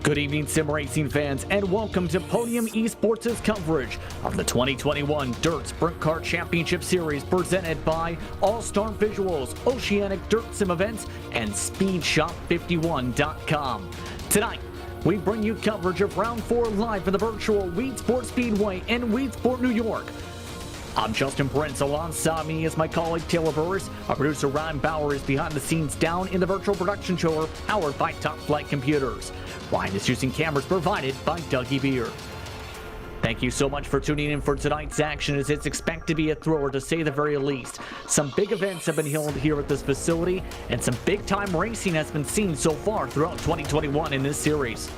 Good evening, sim racing fans, and welcome to Podium eSports' coverage of the 2021 Dirt Sprint Car Championship Series presented by AllStar Visuals, Oceanic Dirt Sim Events, and SpeedShop51.com. Tonight, we bring you coverage of Round 4 live from the virtual Weedsport Speedway in Weedsport, New York. I'm Justin Prince. Alongside me is my colleague Taylor Burris. Our producer Ryan Bauer is behind the scenes down in the virtual production show powered by Top Flight Computers. Ryan is using cameras provided by Dougie Beer. Thank you so much for tuning in for tonight's action, as it's expected to be a thrower to say the very least. Some big events have been held here at this facility, and some big time racing has been seen so far throughout 2021 in this series.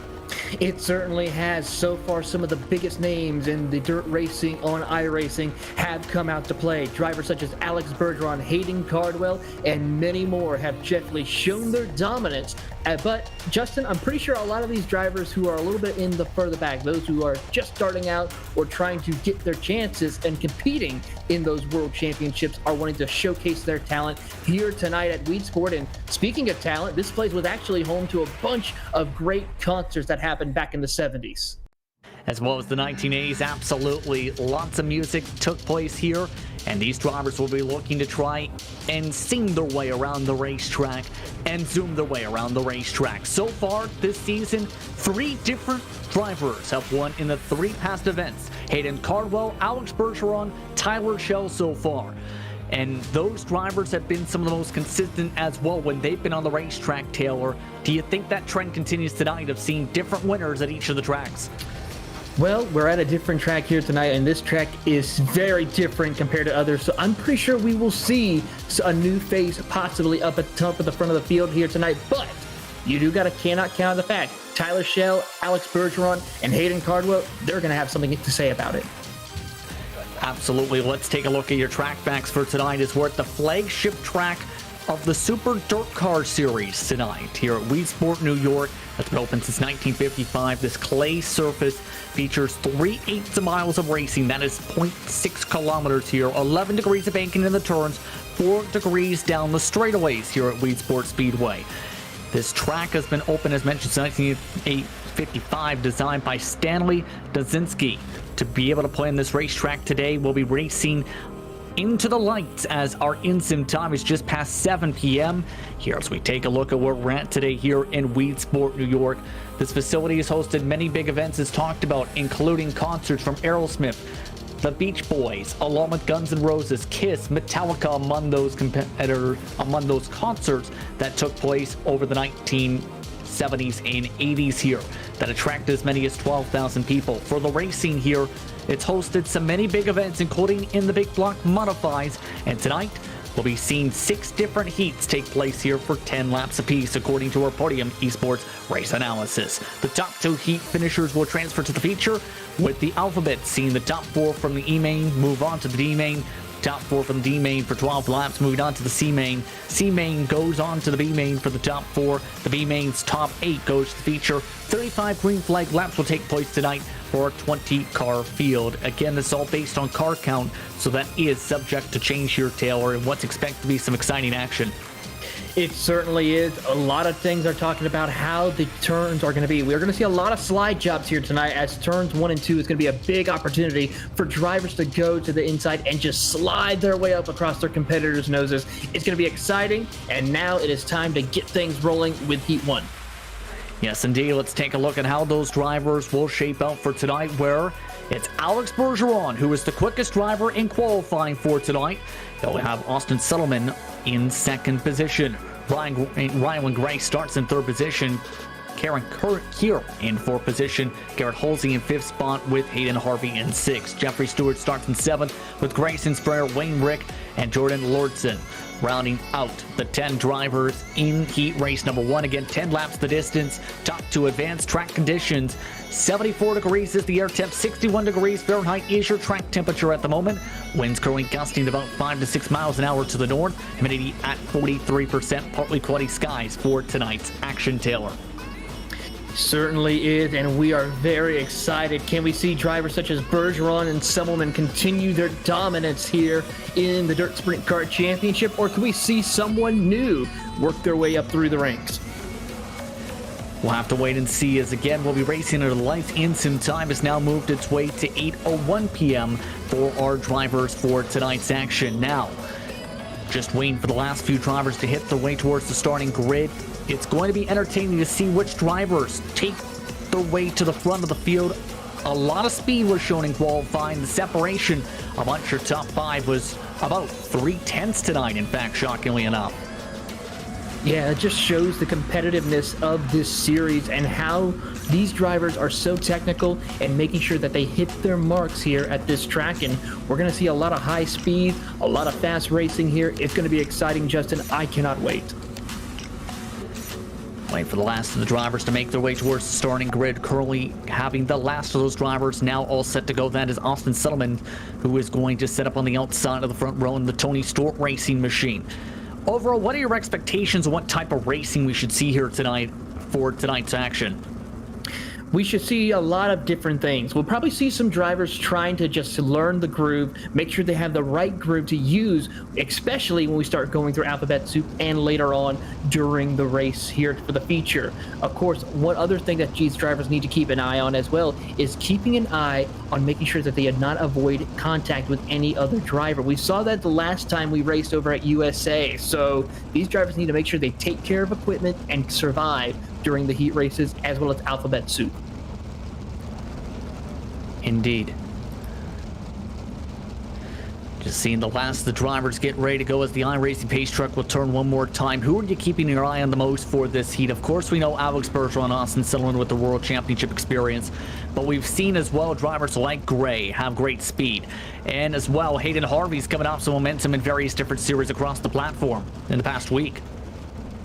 It certainly has. So far, some of the biggest names in the dirt racing on iRacing have come out to play. Drivers such as Alex Bergeron, Hayden Cardwell, and many more have definitely shown their dominance. But Justin, I'm pretty sure a lot of these drivers who are a little bit in the further back, those who are just starting out or trying to get their chances and competing in those world championships, are wanting to showcase their talent here tonight at Weedsport. And speaking of talent, this place was actually home to a bunch of great concerts that happened back in the 70s. As well as the 1980s, absolutely. Lots of music took place here, and these drivers will be looking to try and sing their way around the racetrack and zoom their way around the racetrack. So far this season, 3 different drivers have won in the 3 past events. Hayden Cardwell, Alex Bergeron, Tyler Schell so far. And those drivers have been some of the most consistent as well when they've been on the racetrack, Taylor. Do you think that trend continues tonight of seeing different winners at each of the tracks? Well, we're at a different track here tonight, and this track is very different compared to others. So I'm pretty sure we will see a new face possibly up at the top of the front of the field here tonight. But you cannot count the fact Tyler Schell, Alex Bergeron, and Hayden Cardwell, they're going to have something to say about it. Absolutely. Let's take a look at your track facts for tonight, as we're at the flagship track of the Super Dirt Car Series tonight here at Weedsport, New York. That's been open since 1955. This clay surface features 3/8 miles of racing. That is 0.6 kilometers here. 11 degrees of banking in the turns, 4 degrees down the straightaways here at Weedsport Speedway. This track has been open, as mentioned, since 1955, designed by Stanley Dazinski. To be able to play on this racetrack today, we'll be racing into the lights as our in-sim time is just past 7 p.m. Here, as we take a look at where we're at today here in Weedsport, New York. This facility has hosted many big events, as talked about, including concerts from Aerosmith, the Beach Boys, along with Guns N' Roses, Kiss, Metallica, among those concerts that took place over the 1970s and 80s here, that attracted as many as 12,000 people. For the racing here, it's hosted so many big events, including in the big block modifies, and tonight we'll be seeing 6 different heats take place here for 10 laps apiece, according to our Podium eSports race analysis. The top 2 heat finishers will transfer to the feature, with the alphabet seeing the top 4 from the E-main move on to the D-main, top 4 from the D-main for 12 laps, moving on to the C-main. C-main goes on to the B-main for the top 4. The B-main's top 8 goes to the feature. 35 green flag laps will take place tonight for a 20-car field. Again, this is all based on car count, so that is subject to change here, Taylor, and what's expected to be some exciting action. It certainly is. A lot of things are talking about how the turns are going to be. We're going to see a lot of slide jobs here tonight, as turns 1 and 2 is going to be a big opportunity for drivers to go to the inside and just slide their way up across their competitors' noses. It's going to be exciting, and now it is time to get things rolling with Heat 1. Yes, indeed. Let's take a look at how those drivers will shape out for tonight, where it's Alex Bergeron, who is the quickest driver in qualifying for tonight. They'll have Austin Settleman in 2nd position. Rylan Gray starts in 3rd position. Karen Kier in 4th position. Garrett Halsey in 5th spot, with Hayden Harvey in 6th. Jeffrey Stewart starts in 7th, with Grayson Sprayer, Wayne Rick, and Jordan Lordson rounding out the 10 drivers in heat race number 1. Again, 10 laps the distance. Top 2 advanced track conditions. 74 degrees is the air temp. 61 degrees Fahrenheit is your track temperature at the moment. Winds currently gusting about 5 to 6 miles an hour to the north. Humidity at 43%. Partly cloudy skies for tonight's action, Taylor. Certainly is, and we are very excited. Can we see drivers such as Bergeron and Settleman continue their dominance here in the Dirt Sprint Car Championship, or can we see someone new work their way up through the ranks? We'll have to wait and see, as again we'll be racing under the lights. In-sim time has now moved its way to 8:01 p.m. for our drivers for tonight's action. Now, just waiting for the last few drivers to hit their way towards the starting grid. It's going to be entertaining to see which drivers take their way to the front of the field. A lot of speed was shown in qualifying. The separation amongst your top 5 was about 3/10 tonight, in fact, shockingly enough. Yeah, it just shows the competitiveness of this series and how these drivers are so technical and making sure that they hit their marks here at this track. And we're going to see a lot of high speed, a lot of fast racing here. It's going to be exciting, Justin. I cannot wait. Wait for the last of the drivers to make their way towards the starting grid. Currently having the last of those drivers now all set to go. That is Austin Settleman, who is going to set up on the outside of the front row in the Tony Stewart racing machine. Overall, what are your expectations of what type of racing we should see here tonight for tonight's action? We should see a lot of different things. We'll probably see some drivers trying to just learn the groove, make sure they have the right groove to use, especially when we start going through alphabet soup and later on during the race here for the feature. Of course, one other thing that these drivers need to keep an eye on as well is keeping an eye on making sure that they did not avoid contact with any other driver. We saw that the last time we raced over at USA, so these drivers need to make sure they take care of equipment and survive during the heat races as well as alphabet soup. Indeed. Just seeing the last of the drivers get ready to go as the iRacing pace truck will turn one more time. Who are you keeping your eye on the most for this heat? Of course, we know Alex Bergeron and Austin Settleman with the World Championship experience, but we've seen as well drivers like Gray have great speed. And as well, Hayden Harvey's coming off some momentum in various different series across the platform in the past week.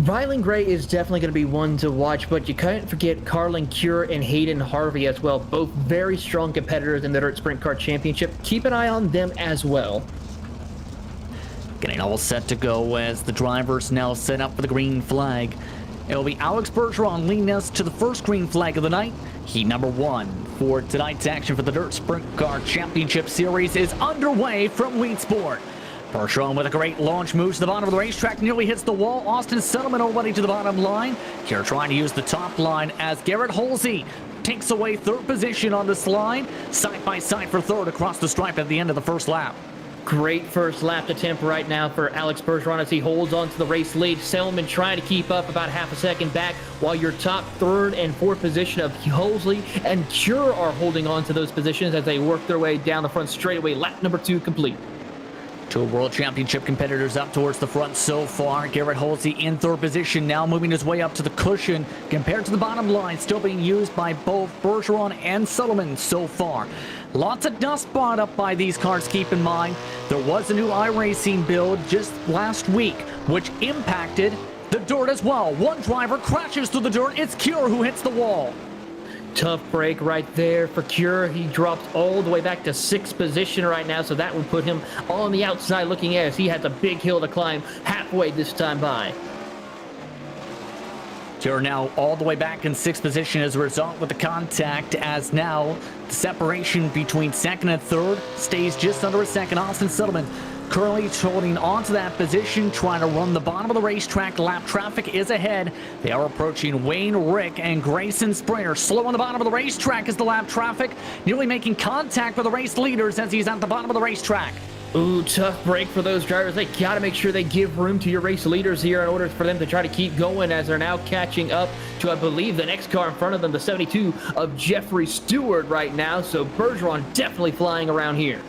Rylan Gray is definitely going to be one to watch, but you can't forget Carlin Cure and Hayden Harvey as well. Both very strong competitors in the Dirt Sprint Car Championship. Keep an eye on them as well. Getting all set to go as the drivers now set up for the green flag. It'll be Alex Bergeron leading us to the first green flag of the night. Heat number 1 for tonight's action for the Dirt Sprint Car Championship Series is underway from Weedsport. Bergeron with a great launch, moves to the bottom of the racetrack, nearly hits the wall. Austin Settleman already to the bottom line. Here trying to use the top line as Garrett Holsey takes away third position on this line. Side by side for third across the stripe at the end of the first lap. Great first lap attempt right now for Alex Bergeron as he holds on to the race lead. Settleman trying to keep up about half a second back, while your top third and fourth position of Holsey and Cure are holding on to those positions as they work their way down the front straightaway. Lap number 2 complete. 2 World Championship competitors up towards the front so far. Garrett Holsey in third position, now moving his way up to the cushion compared to the bottom line, still being used by both Bergeron and Settleman so far. Lots of dust brought up by these cars, keep in mind. There was a new iRacing build just last week, which impacted the dirt as well. One driver crashes through the dirt. It's Cure who hits the wall. Tough break right there for Cure. He drops all the way back to 6th position right now, so that would put him on the outside looking as he has a big hill to climb halfway this time by. Cure now all the way back in 6th position as a result with the contact, as now the separation between second and third stays just under a second. Austin Settleman currently holding onto that position, trying to run the bottom of the racetrack. Lap traffic is ahead. They are approaching Wayne Rick and Grayson Springer. Slow on the bottom of the racetrack is the lap traffic, nearly making contact with the race leaders as he's at the bottom of the racetrack. Ooh, tough break for those drivers. They got to make sure they give room to your race leaders here in order for them to try to keep going as they're now catching up to, I believe, the next car in front of them, the 72 of Jeffrey Stewart right now. So Bergeron definitely flying around here.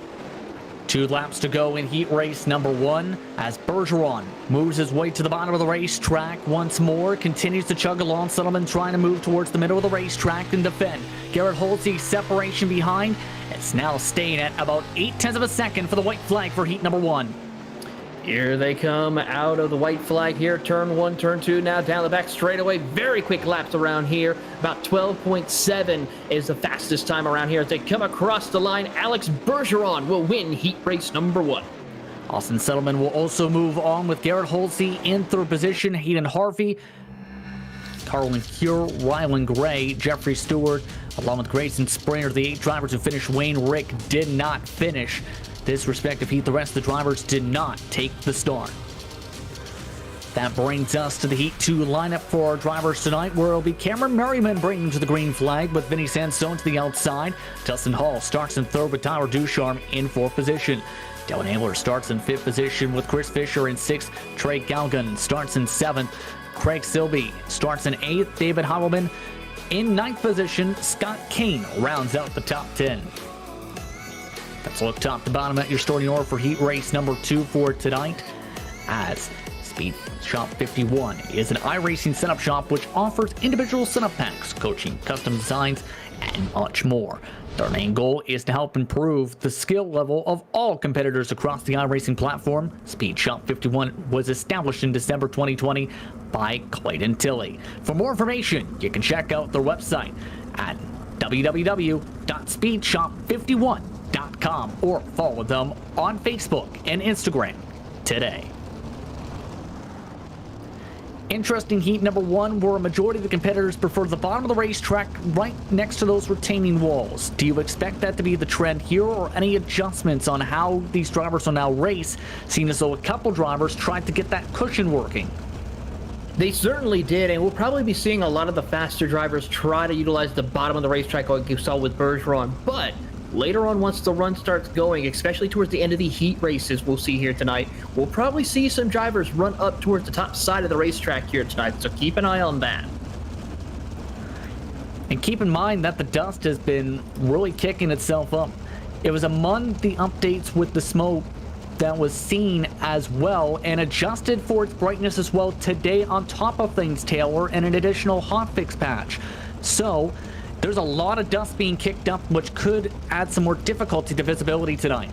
2 laps to go in heat race number 1 as Bergeron moves his way to the bottom of the racetrack once more, continues to chug along. Settleman trying to move towards the middle of the racetrack and defend. Garrett Holsey separation behind. It's now staying at about 0.8 of a second for the white flag for heat number 1. Here they come out of the white flag here. Turn 1, turn 2, now down the back straightaway. Very quick laps around here. About 12.7 is the fastest time around here as they come across the line. Alex Bergeron will win heat race number 1. Austin Settleman will also move on with Garrett Holsey in third position. Hayden Harvey, Carlin Cure, Rylan Gray, Jeffrey Stewart, along with Grayson Springer. The 8 drivers who finished. Wayne Rick did not finish this respective heat. The rest of the drivers did not take the start. That brings us to the Heat 2 lineup for our drivers tonight, where it'll be Cameron Merriman bringing to the green flag with Vinny Sansone to the outside. Dustin Hall starts in third with Tyler Ducharme in fourth position. Dylan Ayler starts in fifth position with Chris Fisher in sixth. Trey Galgan starts in seventh. Craig Silby starts in eighth. David Heidelman in ninth position. Scott Kane rounds out the top 10. Let's look top to bottom at your starting order for Heat Race number 2 for tonight. As Speed Shop 51 is an iRacing setup shop which offers individual setup packs, coaching, custom designs, and much more. Their main goal is to help improve the skill level of all competitors across the iRacing platform. Speed Shop 51 was established in December 2020 by Clayton Tilley. For more information, you can check out their website at www.speedshop51.com or follow them on Facebook and Instagram today. Interesting Heat number 1, where a majority of the competitors prefer the bottom of the racetrack right next to those retaining walls. Do you expect that to be the trend here, or any adjustments on how these drivers will now race, seeing as though a couple drivers tried to get that cushion working? They certainly did, and we'll probably be seeing a lot of the faster drivers try to utilize the bottom of the racetrack like you saw with Bergeron. But later on, once the run starts going, especially towards the end of the heat races we'll see here tonight, we'll probably see some drivers run up towards the top side of the racetrack here tonight, so keep an eye on that. And keep in mind that the dust has been really kicking itself up. It was among the updates with the smoke that was seen as well, and adjusted for its brightness as well today on top of things, Taylor, and an additional hotfix patch. So there's a lot of dust being kicked up, which could add some more difficulty to visibility tonight.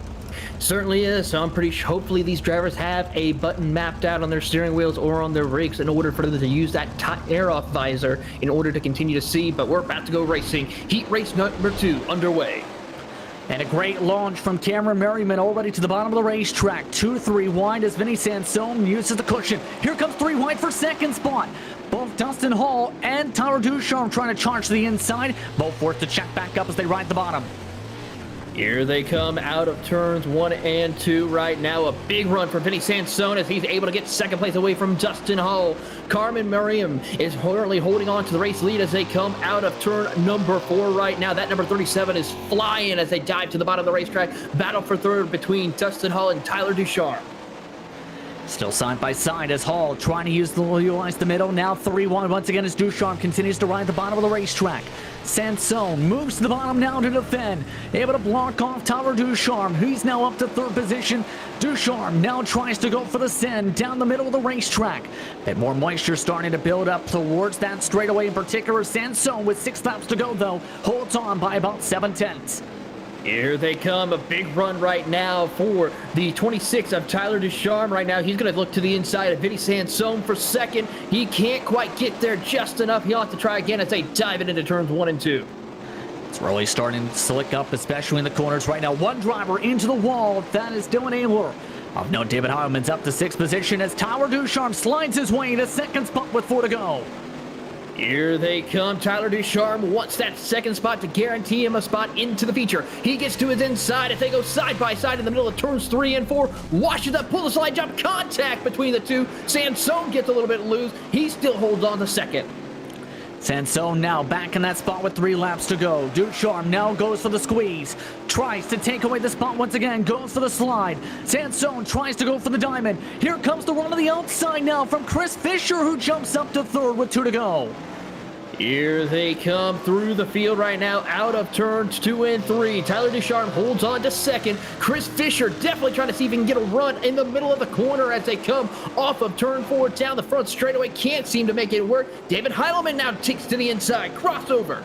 Certainly is, so I'm pretty sure hopefully these drivers have a button mapped out on their steering wheels or on their rigs in order for them to use that air-off visor in order to continue to see. But we're about to go racing. Heat race number 2 underway. And a great launch from Cameron Merriman already to the bottom of the racetrack. 2-3 wide as Vinny Sansone uses the cushion. Here comes 3 wide for second spot. Both Dustin Hall and Tyler Ducharme trying to charge to the inside. Both forced to check back up as they ride the bottom. Here they come out of turns 1 and 2 right now. A big run for Vinny Sansone as he's able to get second place away from Dustin Hall. Carmen Merriam is currently holding on to the race lead as they come out of turn number 4 right now. That number 37 is flying as they dive to the bottom of the racetrack. Battle for third between Dustin Hall and Tyler Ducharme. Still side by side as Hall trying to utilize the middle. Now 3-1 once again as Ducharme continues to ride the bottom of the racetrack. Sansone moves to the bottom now to defend. Able to block off Tyler Ducharme. He's now up to third position. Ducharme now tries to go for the send down the middle of the racetrack. Bit more moisture starting to build up towards that straightaway in particular. Sansone with 6 laps to go though holds on by about 7/10. Here they come, a big run right now for the 26 of Tyler Ducharme right now. He's going to look to the inside of Vinny Sansone for second. He can't quite get there just enough. He'll have to try again as they dive into turns 1 and 2. It's really starting to slick up, especially in the corners right now. One driver into the wall. That is Dylan Ayler. Of note, David Heidelman's up to 6th position as Tyler Ducharme slides his way to second spot with 4 to go. Here they come. Tyler Ducharme wants that second spot to guarantee him a spot into the feature. He gets to his inside as they go side by side in the middle of turns 3 and 4. Washes up, pull the slide jump, contact between the two. Sansone gets a little bit loose. He still holds on to second. Sansone now back in that spot with 3 laps to go. Ducharme now goes for the squeeze. Tries to take away the spot once again. Goes for the slide. Sansone tries to go for the diamond. Here comes the run to the outside now from Chris Fisher, who jumps up to third with 2 to go. Here they come through the field right now, out of turns 2 and 3. Tyler Ducharme holds on to second. Chris Fisher definitely trying to see if he can get a run in the middle of the corner as they come off of turn 4 down the front straightaway. Can't seem to make it work. David Heidelman now takes to the inside. Crossover.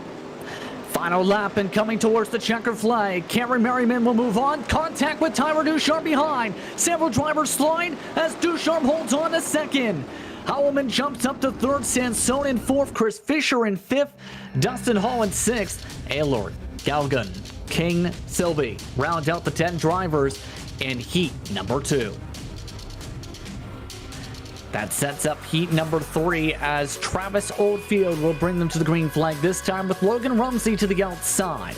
Final lap and coming towards the checker flag. Cameron Merriman will move on. Contact with Tyler Ducharme behind. Several drivers slide as Ducharme holds on to second. Heidelman jumps up to third. Sansone in fourth. Chris Fisher in fifth. Dustin Hall in sixth. Aylord, Galgan, King, Silby round out the 10 drivers in heat number 2. That sets up heat number 3 as Travis Oldfield will bring them to the green flag, this time with Logan Rumsey to the outside.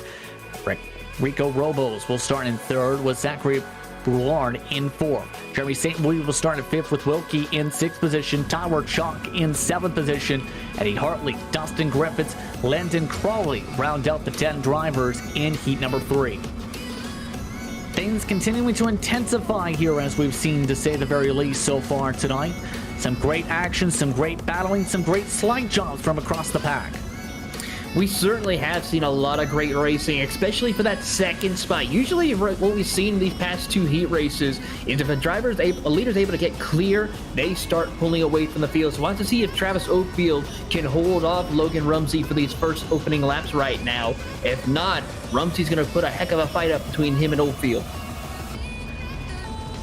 Rico Robos will start in third with Zachary Broulard in 4th. Jeremy St. Louis will start at 5th with Wilkie in 6th position. Tyler Chalk in 7th position. Eddie Hartley, Dustin Griffiths, Landon Crawley round out the 10 drivers in heat number 3. Things continuing to intensify here, as we've seen, to say the very least, so far tonight. Some great action, some great battling, some great slide jobs from across the pack. We certainly have seen a lot of great racing, especially for that second spot. Usually what we've seen in these past 2 heat races is if a leader's able to get clear, they start pulling away from the field. So I want to see if Travis Oatfield can hold off Logan Rumsey for these first opening laps right now. If not, Rumsey's going to put a heck of a fight up between him and Oatfield.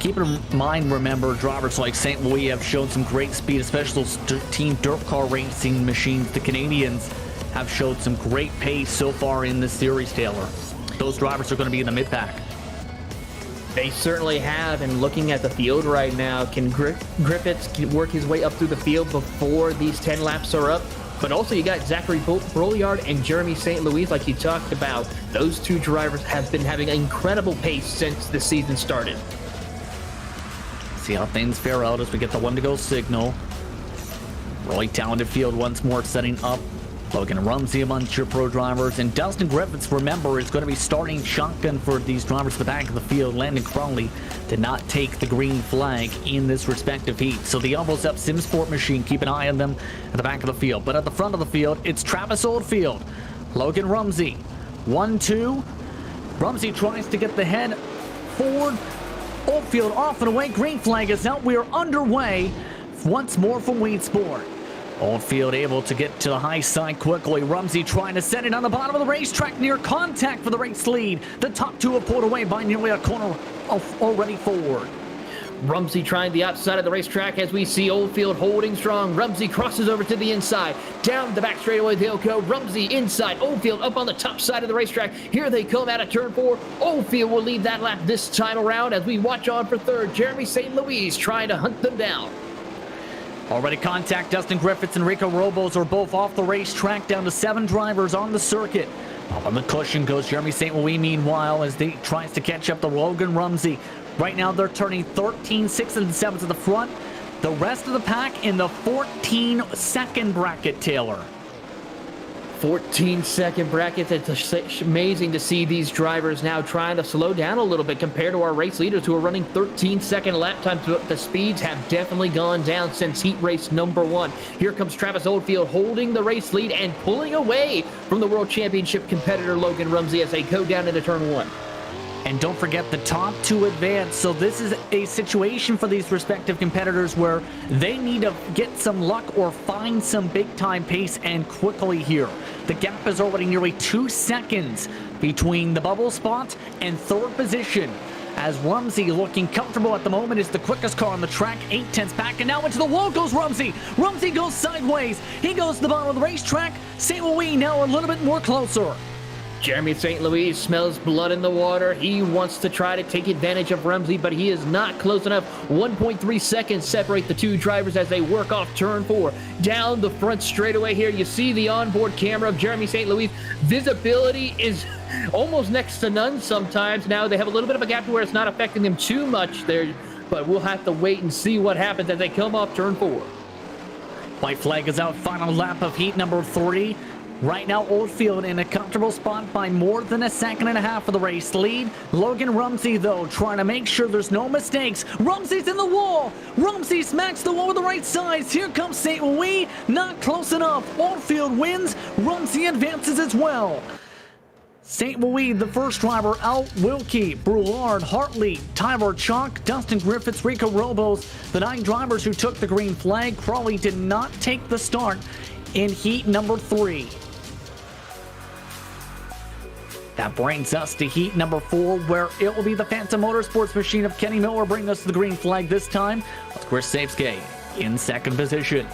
Keep in mind, remember, drivers like St. Louis have shown some great speed, especially team dirt car racing machines. The Canadians have showed some great pace so far in this series, Taylor. Those drivers are going to be in the mid-pack. They certainly have, and looking at the field right now, can Griffiths work his way up through the field before these 10 laps are up? But also you got Zachary Broulard and Jeremy St. Louis, like you talked about. Those 2 drivers have been having incredible pace since the season started. See how things fare out as we get the 1 to go signal. Really talented field once more setting up. Logan Rumsey amongst your pro drivers, and Dustin Griffiths, remember, is going to be starting shotgun for these drivers at the back of the field. Landon Crawley did not take the green flag in this respective heat, so the Elbows Up SimSport machine, keep an eye on them at the back of the field. But at the front of the field, it's Travis Oldfield, Logan Rumsey, 1-2. Rumsey tries to get the head forward. Oldfield off and away. Green flag is out. We are underway once more from Weedsport. Oldfield able to get to the high side quickly. Rumsey trying to set it on the bottom of the racetrack, near contact for the race lead. The top 2 are pulled away by nearly a corner already forward. Rumsey trying the outside of the racetrack as we see Oldfield holding strong. Rumsey crosses over to the inside. Down the back straightaway they'll go. Rumsey inside. Oldfield up on the top side of the racetrack. Here they come out of turn 4. Oldfield will lead that lap this time around as we watch on for 3rd. Jeremy St. Louis trying to hunt them down. Already contact. Dustin Griffiths and Rico Robos are both off the racetrack, down to 7 drivers on the circuit. Up on the cushion goes Jeremy St. Louis, meanwhile, as they tries to catch up to Logan Rumsey. Right now they're turning 13, 6, and 7 to the front. The rest of the pack in the 14-second bracket, Taylor. 14-second bracket. It's amazing to see these drivers now trying to slow down a little bit compared to our race leaders who are running 13-second lap times. The speeds have definitely gone down since heat race number 1. Here comes Travis Oldfield holding the race lead and pulling away from the World Championship competitor Logan Rumsey as they go down into turn 1. And don't forget, the top 2 advance. So this is a situation for these respective competitors where they need to get some luck or find some big-time pace, and quickly here. The gap is already nearly 2 seconds between the bubble spot and 3rd position, as Rumsey, looking comfortable at the moment, is the quickest car on the track. 8/10 back, and now into the wall goes Rumsey. Rumsey goes sideways. He goes to the bottom of the racetrack. St. Louis now a little bit more closer. Jeremy St. Louis smells blood in the water. He wants to try to take advantage of Rumsey, but he is not close enough. 1.3 seconds separate the 2 drivers as they work off turn 4. Down the front straightaway here, you see the onboard camera of Jeremy St. Louis. Visibility is almost next to none sometimes. Now they have a little bit of a gap where it's not affecting them too much there, but we'll have to wait and see what happens as they come off turn 4. White flag is out. Final lap of heat number 3. Right now, Oldfield in a comfortable spot by more than 1.5 seconds for the race lead. Logan Rumsey, though, trying to make sure there's no mistakes. Rumsey's in the wall. Rumsey smacks the wall with the right sides. Here comes St. Louis. Not close enough. Oldfield wins. Rumsey advances as well. St. Louis, the first driver out. Wilkie, Broulard, Hartley, Tyler Chalk, Dustin Griffiths, Rico Robos, the 9 drivers who took the green flag. Crawley did not take the start in heat number 3. That brings us to heat number 4, where it will be the Phantom Motorsports machine of Kenny Miller bringing us to the green flag this time, with Chris Safeskate in 2nd position.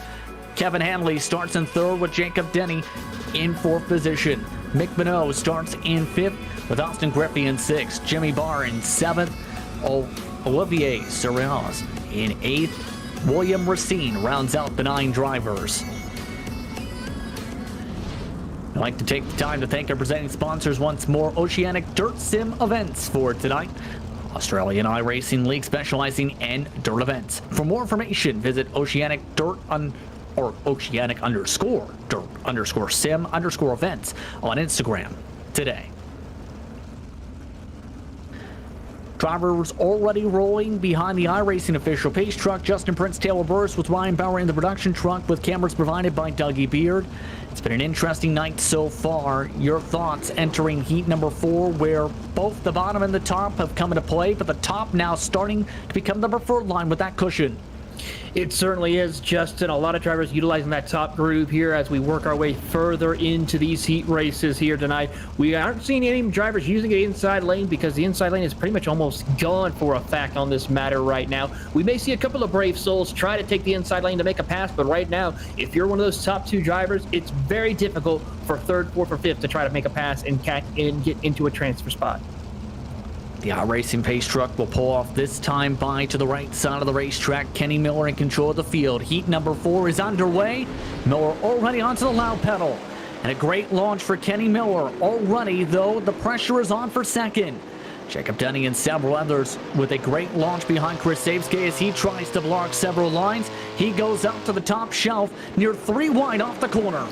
Kevin Hanley starts in 3rd with Jacob Denny in 4th position. Mick Minot starts in 5th with Austin Griffey in 6th. Jimmy Barr in 7th. Olivier Sorrells in 8th. William Racine rounds out the 9 drivers. I'd like to take the time to thank our presenting sponsors once more, Oceanic Dirt Sim Events, for tonight. Australian iRacing League specializing in dirt events. For more information, visit Oceanic Dirt or Oceanic _ sim _ events on Instagram today. Drivers already rolling behind the iRacing official pace truck. Justin Prince, Taylor Burris with Ryan Bauer in the production truck with cameras provided by Dougie Beard. It's been an interesting night so far. Your thoughts entering heat number 4, where both the bottom and the top have come into play, but the top now starting to become the preferred line with that cushion. It certainly is, Justin. A lot of drivers utilizing that top groove here as we work our way further into these heat races here tonight. We aren't seeing any drivers using the inside lane because the inside lane is pretty much almost gone for a fact on this matter right now. We may see a couple of brave souls try to take the inside lane to make a pass, but right now, if you're one of those top 2 drivers, it's very difficult for 3rd, 4th, or 5th to try to make a pass and get into a transfer spot. The iRacing pace truck will pull off this time by to the right side of the racetrack. Kenny Miller in control of the field. Heat number 4 is underway. Miller already onto the loud pedal. And a great launch for Kenny Miller. Already, though, the pressure is on for second. Jacob Denny and several others with a great launch behind Chris Savesky as he tries to block several lines. He goes up to the top shelf near 3 wide off the corner.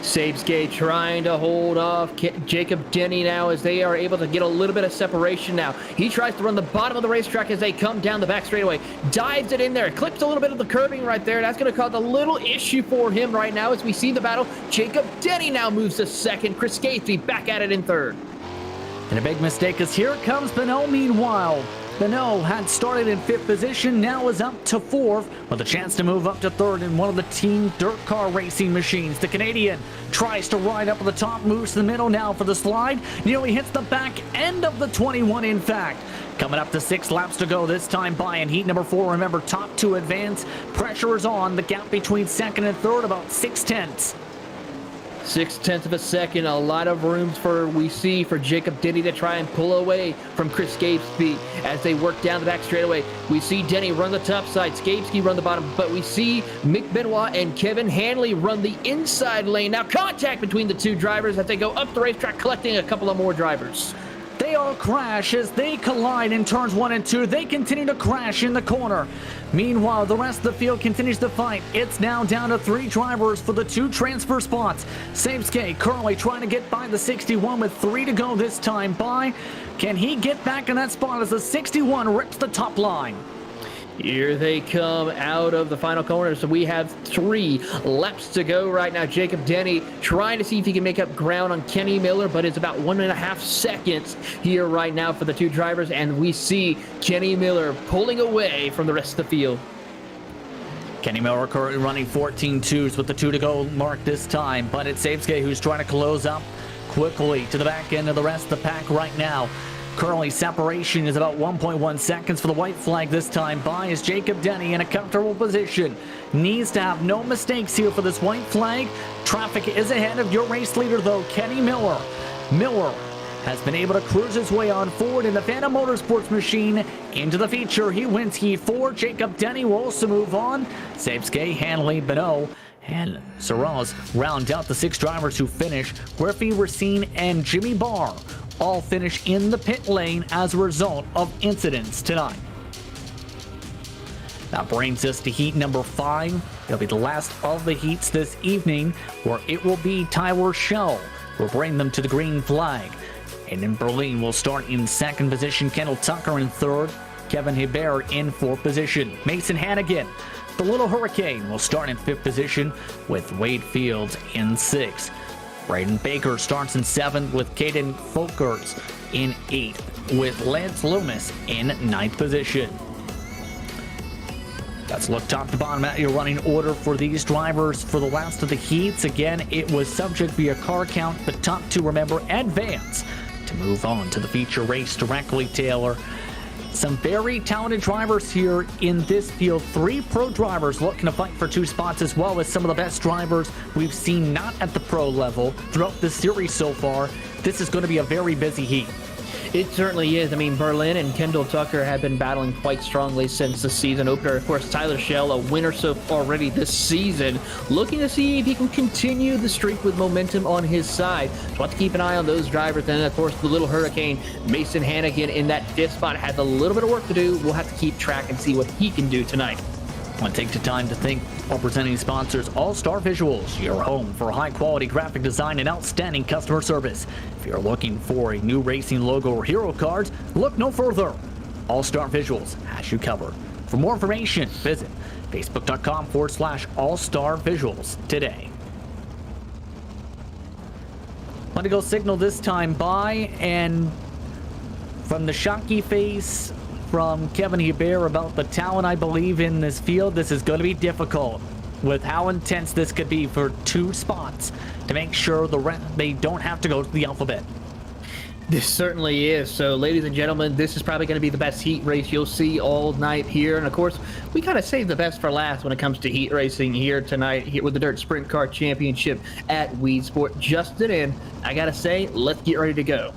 Savesky trying to hold off Jacob Denny now as they are able to get a little bit of separation now. He tries to run the bottom of the racetrack as they come down the back straightaway. Dives it in there. Clips a little bit of the curbing right there. That's going to cause a little issue for him right now as we see the battle. Jacob Denny now moves to 2nd. Chris Savesky back at it in 3rd. And a big mistake as here comes Beno meanwhile. Beno had started in 5th position, now is up to 4th with a chance to move up to 3rd in one of the team dirt car racing machines. The Canadian tries to ride up to the top, moves to the middle now for the slide, nearly hits the back end of the 21 in fact. Coming up to 6 laps to go this time by in heat number 4. Remember, top 2 advance. Pressure is on. The gap between 2nd and 3rd about 0.6. 0.6 of a second, a lot of rooms we see for Jacob Denny to try and pull away from Chris Savesky as they work down the back straightaway. We see Denny run the top side, Savesky run the bottom, but we see Mick Benoit and Kevin Hanley run the inside lane. Now contact between the 2 drivers as they go up the racetrack, collecting a couple of more drivers. They all crash as they collide in turns 1 and 2. They continue to crash in the corner. Meanwhile, the rest of the field continues to fight. It's now down to 3 drivers for the 2 transfer spots. Savesky currently trying to get by the 61 with 3 to go this time by. Can he get back in that spot as the 61 rips the top line? Here they come out of the final corner. So we have 3 laps to go right now. Jacob Denny trying to see if he can make up ground on Kenny Miller, but it's about 1.5 seconds here right now for the 2 drivers. And we see Kenny Miller pulling away from the rest of the field. Kenny Miller currently running 14.2s with the 2 to go mark this time, but it's Savesky who's trying to close up quickly to the back end of the rest of the pack right now. Currently, separation is about 1.1 seconds for the white flag this time by as Jacob Denny in a comfortable position. Needs to have no mistakes here for this white flag. Traffic is ahead of your race leader, though, Kenny Miller. Miller has been able to cruise his way on forward in the Phantom Motorsports machine into the feature. He wins heat 4. Jacob Denny will also move on. Savesky, Hanley, Beno, and Saraz round out the 6 drivers who finish. Griffey, Racine, and Jimmy Barr all finish in the pit lane as a result of incidents tonight. That brings us to heat number 5. It'll be the last of the heats this evening, where it will be Tyler Schell who will bring them to the green flag. And in Berlin, we'll start in 2nd position. Kendall Tucker in 3rd. Kevin Hebert in 4th position. Mason Hannigan, the Little Hurricane, will start in 5th position with Wade Fields in 6th. Braden Baker starts in 7th with Caden Folkers in 8th, with Lance Loomis in 9th position. Let's look top to bottom at your running order for these drivers for the last of the heats. Again, it was subject via car count. The top 2, remember, advance to move on to the feature race directly, Taylor. Some very talented drivers here in this field. 3 pro drivers looking to fight for 2 spots, as well as some of the best drivers we've seen not at the pro level throughout this series so far. This is going to be a very busy heat. It certainly is. I mean, Berlin and Kendall Tucker have been battling quite strongly since the season opener. Of course, Tyler Schell, a winner so far already this season, looking to see if he can continue the streak with momentum on his side. So we'll have to keep an eye on those drivers. And, of course, the little hurricane, Mason Hannigan, in that fifth spot, has a little bit of work to do. We'll have to keep track and see what he can do tonight. I want to take the time to thank our presenting sponsors, AllStar Visuals, your home for high-quality graphic design and outstanding customer service. If you're looking for a new racing logo or hero cards, look no further. AllStar Visuals has you covered. For more information, visit facebook.com/AllStar Visuals today. Want to go signal this time by, and from the shocky face from Kevin Hebert about the talent I believe in this field, this is going to be difficult with how intense this could be for two spots to make sure they don't have to go to the alphabet. This certainly is. So, ladies and gentlemen, this is probably going to be the best heat race you'll see all night here. And, of course, we kind of save the best for last when it comes to heat racing here tonight here with the Dirt Sprint Car Championship at Weedsport. Justin, and I got to say, let's get ready to go.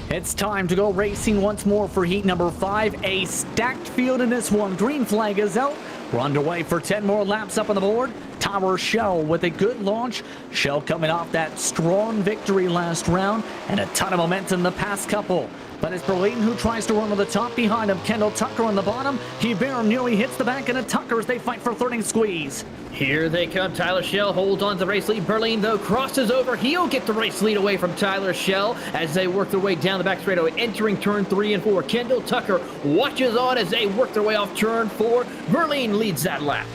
It's time to go racing once more for heat number 5. A stacked field in this one. Green flag is out. We're underway for 10 more laps up on the board. Tyler Schell with a good launch. Schell coming off that strong victory last round and a ton of momentum the past couple. But it's Berlin who tries to run to the top behind him. Kendall Tucker on the bottom. Hebert nearly hits the back into Tucker as they fight for third and squeeze. Here they come. Tyler Schell holds on to the race lead. Berlin, though, crosses over. He'll get the race lead away from Tyler Schell as they work their way down the back straightaway, entering turn 3 and 4. Kendall Tucker watches on as they work their way off turn 4. Berlin leads that lap.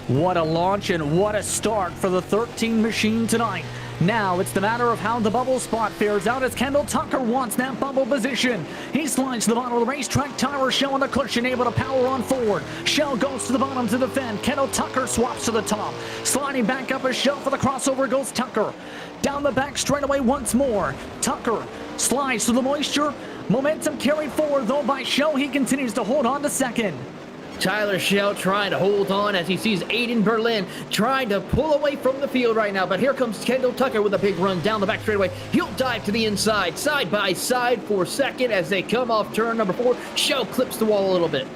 What a launch and what a start for the 13 machine tonight. Now it's the matter of how the bubble spot fares out as Kendall Tucker wants that bubble position. He slides to the bottom of the racetrack. Tyler Schell on the cushion, able to power on forward. Schell goes to the bottom to defend. Kendall Tucker swaps to the top. Sliding back up as Schell for the crossover goes Tucker. Down the back straightaway once more. Tucker slides to the moisture. Momentum carried forward though by Schell. He continues to hold on to second. Tyler Schell trying to hold on as he sees Aiden Berlin trying to pull away from the field right now. But here comes Kendall Tucker with a big run down the back straightaway. He'll dive to the inside, side by side for second as they come off turn number 4. Schell clips the wall a little bit.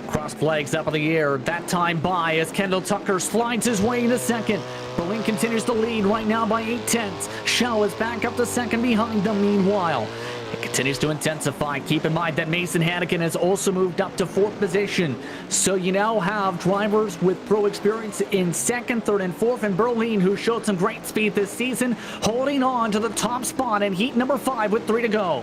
Cross flags up in the air, that time by as Kendall Tucker slides his way into second. Berlin continues to lead right now by 8/10. Schell is back up to second behind them meanwhile. It continues to intensify. Keep in mind that Mason Hannigan has also moved up to 4th position. So you now have drivers with pro experience in 2nd, 3rd, and 4th, and Berlin, who showed some great speed this season, holding on to the top spot in heat number 5 with 3 to go.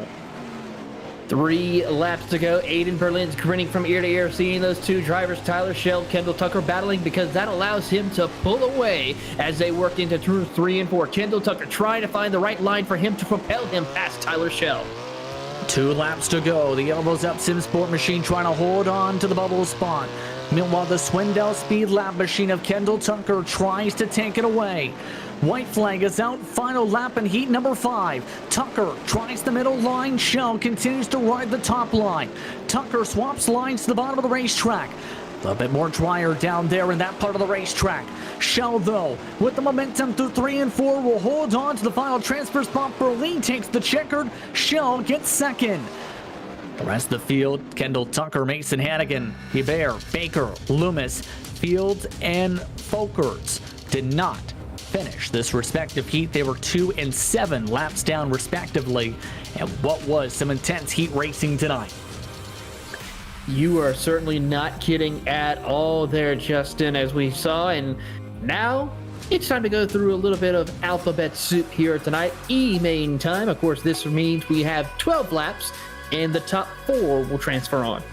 3 laps to go. Aiden Berlin's grinning from ear to ear, seeing those two drivers, Tyler Schell, Kendall Tucker, battling because that allows him to pull away as they work into turn 3 and 4. Kendall Tucker trying to find the right line for him to propel him past Tyler Schell. 2 laps to go. The elbows up SimSport machine trying to hold on to the bubble spot. Meanwhile, the Swindell Speed Lab machine of Kendall Tucker tries to take it away. White flag is out. Final lap in heat number 5. Tucker tries the middle line. Schell continues to ride the top line. Tucker swaps lines to the bottom of the racetrack. A little bit more drier down there in that part of the racetrack. Schell, though, with the momentum through 3 and 4, will hold on to the final transfer spot. Berlin takes the checkered. Schell gets second. The rest of the field, Kendall Tucker, Mason Hannigan, Hebert, Baker, Loomis, Fields, and Folkerts did not finish this respective heat. They were 2 and 7 laps down respectively, and what was some intense heat racing tonight. You are certainly not kidding at all there, Justin, as we saw. And now it's time to go through a little bit of alphabet soup here tonight. E-main time. Of course, this means we have 12 laps, and the top 4 will transfer on.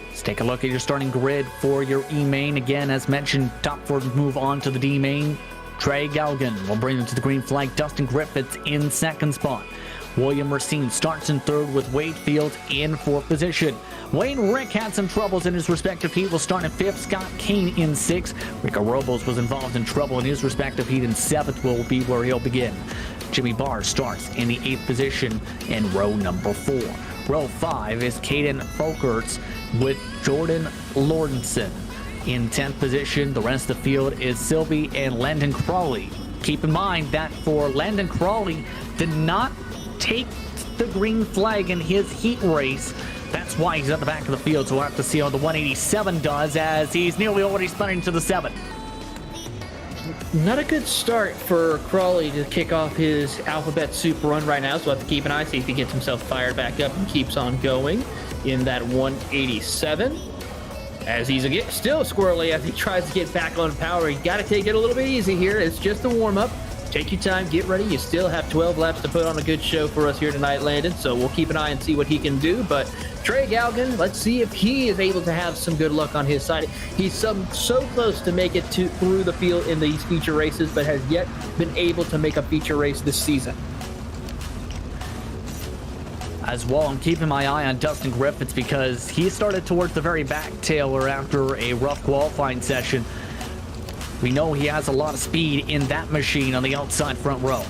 Let's take a look at your starting grid for your E-main. Again, as mentioned, top 4 move on to the D-main. Trey Galgan will bring them to the green flag. Dustin Griffiths in 2nd spot. William Racine starts in 3rd with Wade Fields in 4th position. Wayne Rick had some troubles in his respective heat. Will start in 5th. Scott Kane in 6th. Rico Robles was involved in trouble in his respective heat, and 7th will be where he'll begin. Jimmy Barr starts in the 8th position in row number 4. Row 5 is Caden Folkerts with Jordan Lordenson in 10th position. The rest of the field is Sylvie and Landon Crawley. Keep in mind that for Landon Crawley did not take the green flag in his heat race. That's why he's at the back of the field, so we'll have to see how the 187 does as he's nearly already spun into the 7. Not a good start for Crawley to kick off his Alphabet Soup run right now, so we'll have to keep an eye, see if he gets himself fired back up and keeps on going in that 187. As he's still squirrely as he tries to get back on power. You got to take it a little bit easy here. It's just a warm-up. Take your time, get ready. You still have 12 laps to put on a good show for us here tonight, Landon, so we'll keep an eye and see what he can do. But Trey Galgan, let's see if he is able to have some good luck on his side. He's so close to make it through the field in these feature races, but has yet been able to make a feature race this season. As well, I'm keeping my eye on Dustin Griffiths because he started towards the very back tail after a rough qualifying session. We know he has a lot of speed in that machine on the outside front row.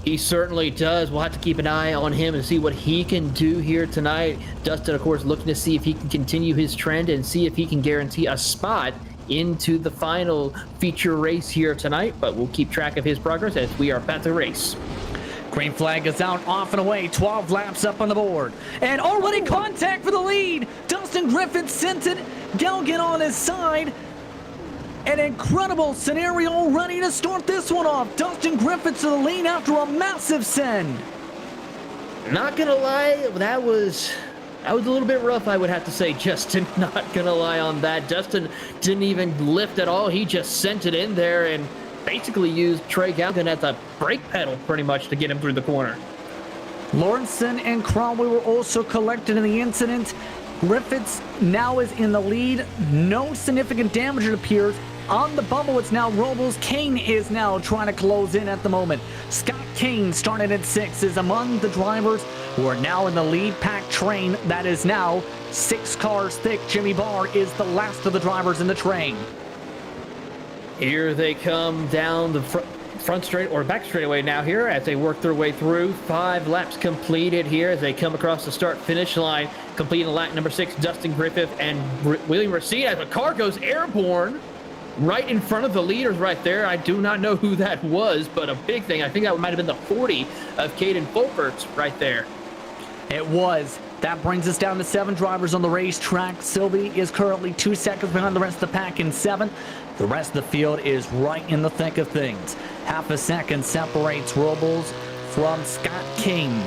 He certainly does. We'll have to keep an eye on him and see what he can do here tonight. Dustin, of course, looking to see if he can continue his trend and see if he can guarantee a spot into the final feature race here tonight. But we'll keep track of his progress as we are about to race. Green flag is out, off and away, 12 laps up on the board. And already contact for the lead. Dustin Griffiths sent it. Galgan on his side. An incredible scenario ready to start this one off. Dustin Griffiths to the lead after a massive send. Not gonna lie, that was a little bit rough, I would have to say, Justin. Not gonna lie on that. Dustin didn't even lift at all. He just sent it in there and basically used Trey Galgan as a brake pedal pretty much to get him through the corner. Lawrenson and Cromwell were also collected in the incident. Griffiths now is in the lead. No significant damage, it appears. On the bubble, it's now Robles. Kane is now trying to close in at the moment. Scott Kane, started at 6, is among the drivers who are now in the lead pack train. That is now 6 cars thick. Jimmy Barr is the last of the drivers in the train. Here they come down the front straight or back straightaway now here as they work their way through. 5 laps completed here as they come across the start finish line, completing lap number 6. Dustin Griffith and William Racine as the car goes airborne right in front of the leaders right there. I do not know who that was, but a big thing. I think that might have been the 40 of Caden Folkerts right there. It was. That brings us down to 7 drivers on the racetrack. Sylvie is currently 2 seconds behind the rest of the pack in 7th. The rest of the field is right in the thick of things. Half a second separates Robles from Scott King.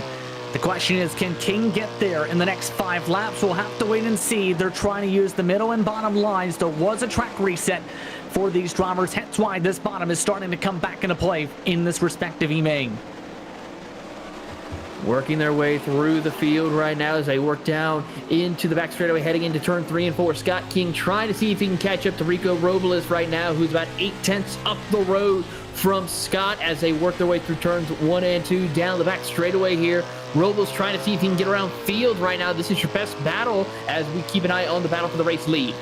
The question is, can King get there in the next 5 laps? We'll have to wait and see. They're trying to use the middle and bottom lines. There was a track reset for these drivers, hence why this bottom is starting to come back into play in this respective E-main. Working their way through the field right now as they work down into the back straightaway, heading into turn 3 and 4. Scott King trying to see if he can catch up to Rico Robles right now, who's about 8/10 up the road from Scott as they work their way through turns 1 and 2 down the back straightaway here. Robles trying to see if he can get around field right now. This is your best battle as we keep an eye on the battle for the race lead.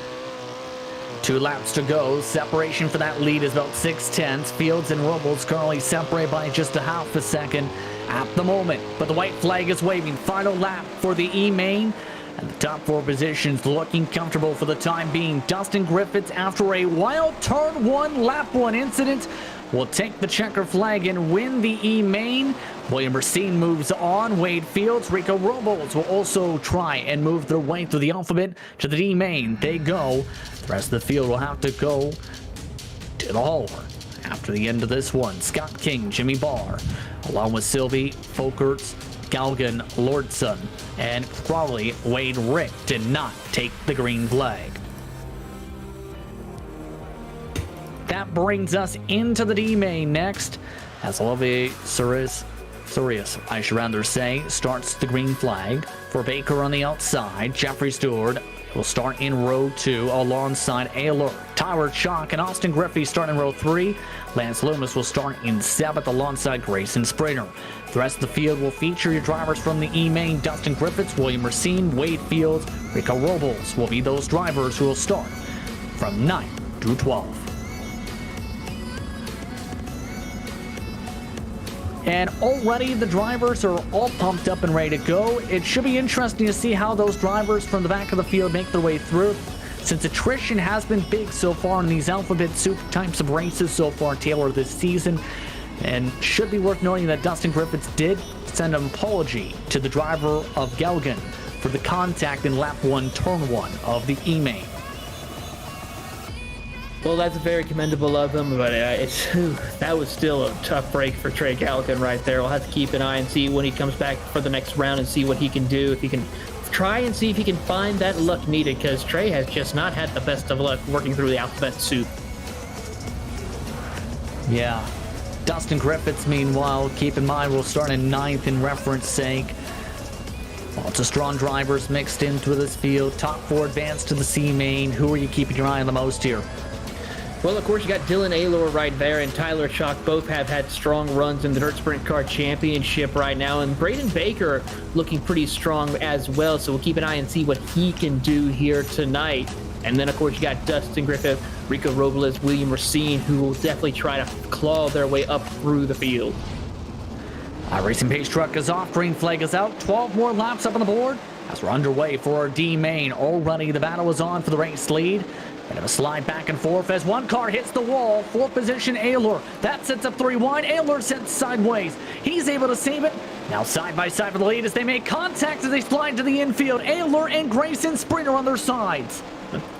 2 laps to go. Separation for that lead is about 6/10. Fields and Robles currently separated by just a half a second at the moment. But the white flag is waving. Final lap for the E-main. And the top 4 positions looking comfortable for the time being. Dustin Griffiths, after a wild turn 1, lap 1 incident, will take the checker flag and win the E-main. William Racine moves on. Wade Fields, Rico Robles will also try and move their way through the alphabet to the D-main. They go. The rest of the field will have to go to the hauler after the end of this one. Scott King, Jimmy Barr, along with Sylvie, Folkerts, Galgan, Lordson, and Crowley. Wade Rick did not take the green flag. That brings us into the D-main next, as Olivier Surius, I should rather say, starts the green flag for Baker on the outside. Jeffrey Stewart will start in row 2 alongside Ayler. Tyler Chalk and Austin Griffey start in row 3. Lance Loomis will start in 7th alongside Grayson Springer. The rest of the field will feature your drivers from the E-main. Dustin Griffiths, William Racine, Wade Fields, Rico Robles will be those drivers who will start from 9 through 12. And already the drivers are all pumped up and ready to go. It should be interesting to see how those drivers from the back of the field make their way through, since attrition has been big so far in these Alphabet Soup types of races so far, Taylor, this season. And should be worth noting that Dustin Griffiths did send an apology to the driver of Gelgan for the contact in lap 1, turn 1 of the E-main. Well, that's very commendable of him, but that was still a tough break for Trey Galligan right there. We'll have to keep an eye and see when he comes back for the next round and see what he can do. If he can try and see if he can find that luck needed, because Trey has just not had the best of luck working through the alphabet soup. Yeah. Dustin Griffiths, meanwhile, keep in mind, will start in 9th in reference sake. Lots of strong drivers mixed into this field. Top 4 advance to the C-main. Who are you keeping your eye on the most here? Well, of course, you got Dylan Aylor right there and Tyler Chalk. Both have had strong runs in the Dirt Sprint Car Championship right now. And Braden Baker looking pretty strong as well. So we'll keep an eye and see what he can do here tonight. And then, of course, you got Dustin Griffith, Rico Robles, William Racine, who will definitely try to claw their way up through the field. Racing pace truck is off. Green flag is out. 12 more laps up on the board as we're underway for our D-main. Already the battle is on for the race lead. Bit of a slide back and forth as one car hits the wall. 4th position, Aylor. That sets up 3 wide. Aylor sets sideways. He's able to save it. Now side by side for the lead as they make contact as they slide to the infield. Aylor and Grayson Springer on their sides.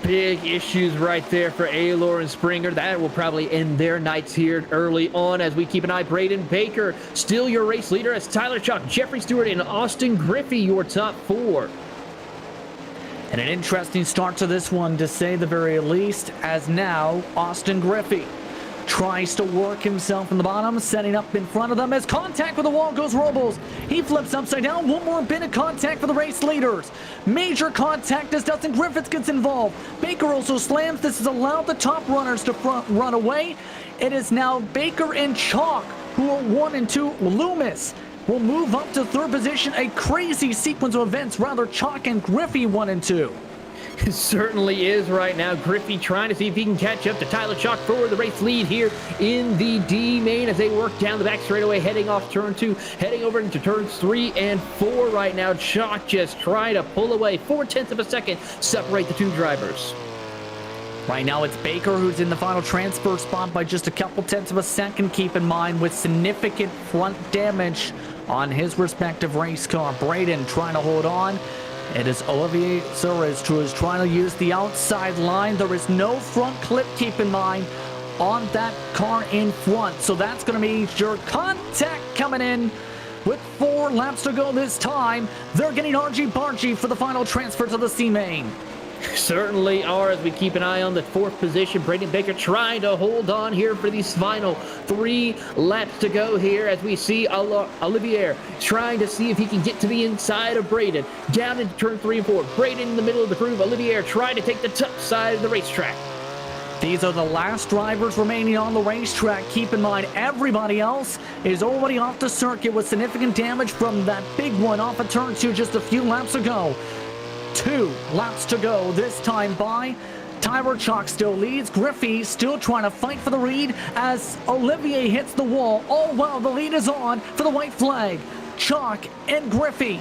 Big issues right there for Aylor and Springer. That will probably end their nights here early on as we keep an eye. Braden Baker, still your race leader, as Tyler Chalk, Jeffrey Stewart, and Austin Griffey, your top 4. And an interesting start to this one, to say the very least, as now Austin Griffey tries to work himself in the bottom, setting up in front of them as contact with the wall goes Robles. He flips upside down. One more bit of contact for the race leaders. Major contact as Dustin Griffiths gets involved. Baker also slams. This has allowed the top runners to front run away. It is now Baker and Chalk who are 1 and 2. Loomis will move up to 3rd position. A crazy sequence of events. Rather, Chalk and Griffey 1 and 2. It certainly is right now. Griffey trying to see if he can catch up to Tyler Chalk for the race lead here in the D-main as they work down the back straightaway, heading off turn 2, heading over into turns 3 and 4 right now. Chalk just trying to pull away. 0.4 of a second separate the 2 drivers. Right now it's Baker who's in the final transfer spot by just a couple tenths of a second, keep in mind, with significant front damage on his respective race car. Braden trying to hold on. It is Olivier Suarez who is trying to use the outside line. There is no front clip, keep in mind, on that car in front. So that's going to be your contact coming in with 4 laps to go this time. They're getting argy-bargy for the final transfer to the C-main. Certainly are, as we keep an eye on the 4th position. Braden Baker trying to hold on here for these final 3 laps to go here as we see Olivier trying to see if he can get to the inside of Braden. Down into turn 3 and 4. Braden in the middle of the groove. Olivier trying to take the top side of the racetrack. These are the last drivers remaining on the racetrack. Keep in mind, everybody else is already off the circuit with significant damage from that big one off of turn 2 just a few laps ago. 2 laps to go this time by. Tyler Chalk still leads. Griffey still trying to fight for the lead as Olivier hits the wall. Oh, wow, the lead is on for the white flag. Chalk and Griffey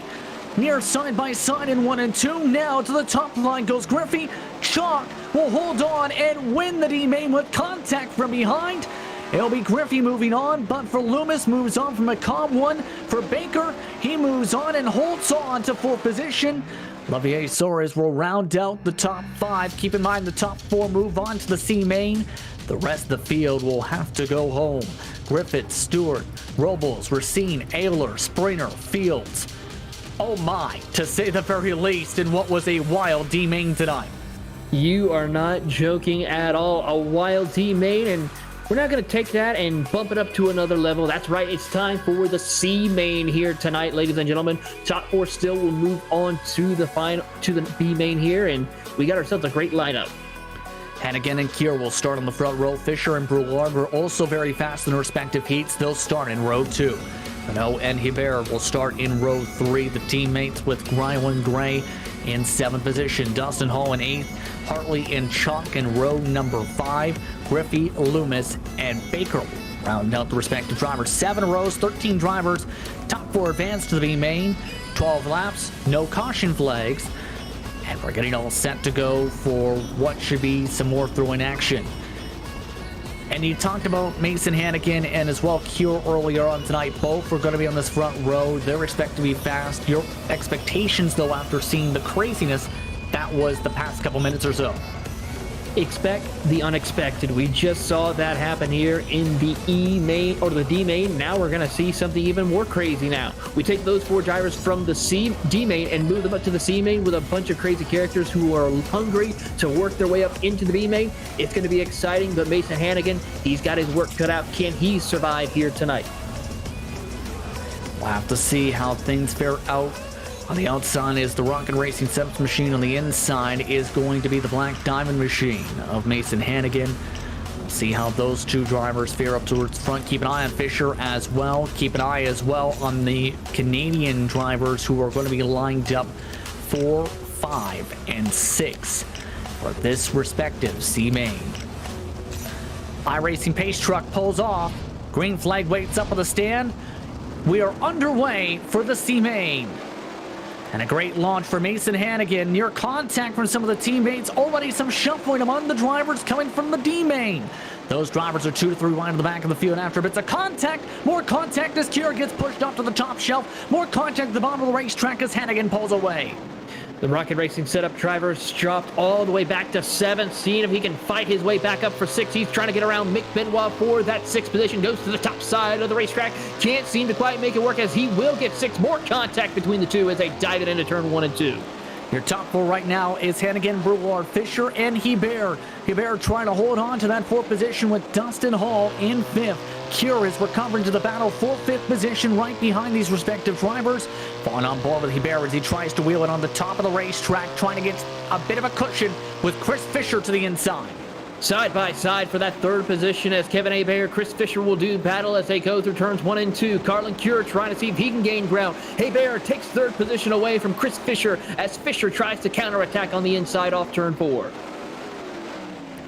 near side by side in 1 and 2. Now to the top line goes Griffey. Chalk will hold on and win the D-main with contact from behind. It'll be Griffey moving on, but for Loomis moves on from a calm 1. For Baker, he moves on and holds on to 4th position. Olivier Suarez will round out the top 5. Keep in mind the top 4 move on to the C-main. The rest of the field will have to go home. Griffith, Stewart, Robles, Racine, Aylor, Springer, Fields. Oh my, to say the very least, in what was a wild D-main tonight. You are not joking at all. A wild D-main, and we're not going to take that and bump it up to another level. That's right. It's time for the C-main here tonight, ladies and gentlemen. Top 4 still will move on to the final, to the B-main here, and we got ourselves a great lineup. Hannigan and Kier will start on the front row. Fisher and Brouillard are also very fast in their respective heats. They'll start in row 2. Renault and Hebert will start in row 3. The teammates with Grywan Gray in 7th position. Dustin Hall in 8th. Hartley and Chalk in row number 5. Griffey, Loomis, and Baker rounding out the respective drivers. 7 rows, 13 drivers. Top 4 advance to the B-main. 12 laps, no caution flags. And we're getting all set to go for what should be some more throwing action. And you talked about Mason Hannigan and as well Cure earlier on tonight. Both are going to be on this front row. They're expected to be fast. Your expectations, though, after seeing the craziness that was the past couple minutes or so? Expect the unexpected. We just saw that happen here in the E main or the D main. Now we're going to see something even more crazy now. We take those 4 drivers from the D main and move them up to the C main with a bunch of crazy characters who are hungry to work their way up into the B main. It's going to be exciting, but Mason Hannigan, he's got his work cut out. Can he survive here tonight? We'll have to see how things fare out. On the outside is the Rocket Racing 7th machine. On the inside is going to be the Black Diamond machine of Mason Hannigan. We'll see how those 2 drivers fare up towards front. Keep an eye on Fisher as well. Keep an eye as well on the Canadian drivers who are going to be lined up 4, 5, and 6 for this respective C main. iRacing Pace Truck pulls off. Green flag waits up on the stand. We are underway for the C main. And a great launch for Mason Hannigan. Near contact from some of the teammates. Already some shuffling among the drivers coming from the D main. Those drivers are 2 to 3 wide in the back of the field after bits of contact. More contact as Kier gets pushed up to the top shelf. More contact at the bottom of the racetrack as Hannigan pulls away. The Rocket Racing setup drivers dropped all the way back to 7th, seeing if he can fight his way back up for 6. He's trying to get around Mick Benoit for that 6th position. Goes to the top side of the racetrack. Can't seem to quite make it work as he will get 6. More contact between the 2 as they dive it into turn 1 and 2. Your top 4 right now is Hannigan, Brewer, Fisher, and Hebert. Hebert trying to hold on to that 4th position with Dustin Hall in 5th. Cure is recovering to the battle for 5th position right behind these respective drivers. Falling on board with Hebert as he tries to wheel it on the top of the racetrack, trying to get a bit of a cushion with Chris Fisher to the inside. Side by side for that 3rd position as Kevin Hebert, Chris Fisher will do battle as they go through turns 1 and 2. Carlin Cure trying to see if he can gain ground. Hebert takes 3rd position away from Chris Fisher as Fisher tries to counterattack on the inside off turn 4.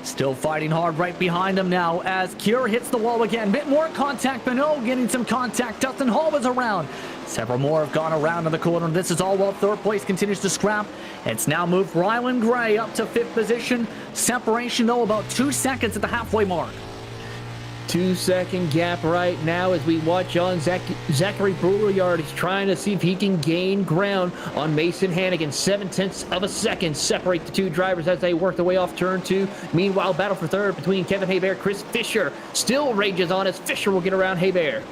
Still fighting hard right behind him now as Cure hits the wall again. Bit more contact. Benoit getting some contact. Dustin Hall was around. Several more have gone around in the corner. This is all while 3rd place continues to scrap. It's now moved Rylan Gray up to 5th position. Separation, though, about 2 seconds at the halfway mark. 2-second gap right now as we watch on Zachary Brouillard. He's trying to see if he can gain ground on Mason Hannigan. 7/10 of a second separate the 2 drivers as they work their way off turn 2. Meanwhile, battle for 3rd between Kevin Hebert, Chris Fisher still rages on as Fisher will get around Hebert.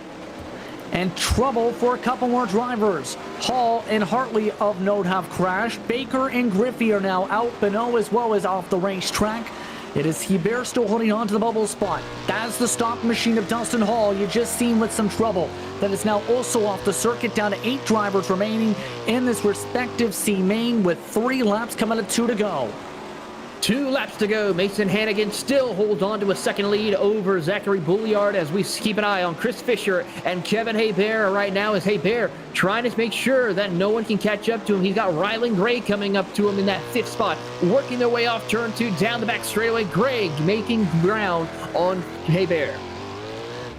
And trouble for a couple more drivers. Hall and Hartley of note have crashed. Baker and Griffey are now out. Benoit as well is off the racetrack. It is Hebert still holding on to the bubble spot. That's the stop machine of Dustin Hall. You just seen with some trouble. That is now also off the circuit, down to 8 drivers remaining in this respective C main with 3 laps coming to 2 to go. 2 laps to go. Mason Hannigan still holds on to a 2nd lead over Zachary Brouillard as we keep an eye on Chris Fisher and Kevin Hebert right now as Hebert trying to make sure that no one can catch up to him. He's got Rylan Gray coming up to him in that 5th spot, working their way off turn 2 down the back straightaway. Gray making ground on Hebert.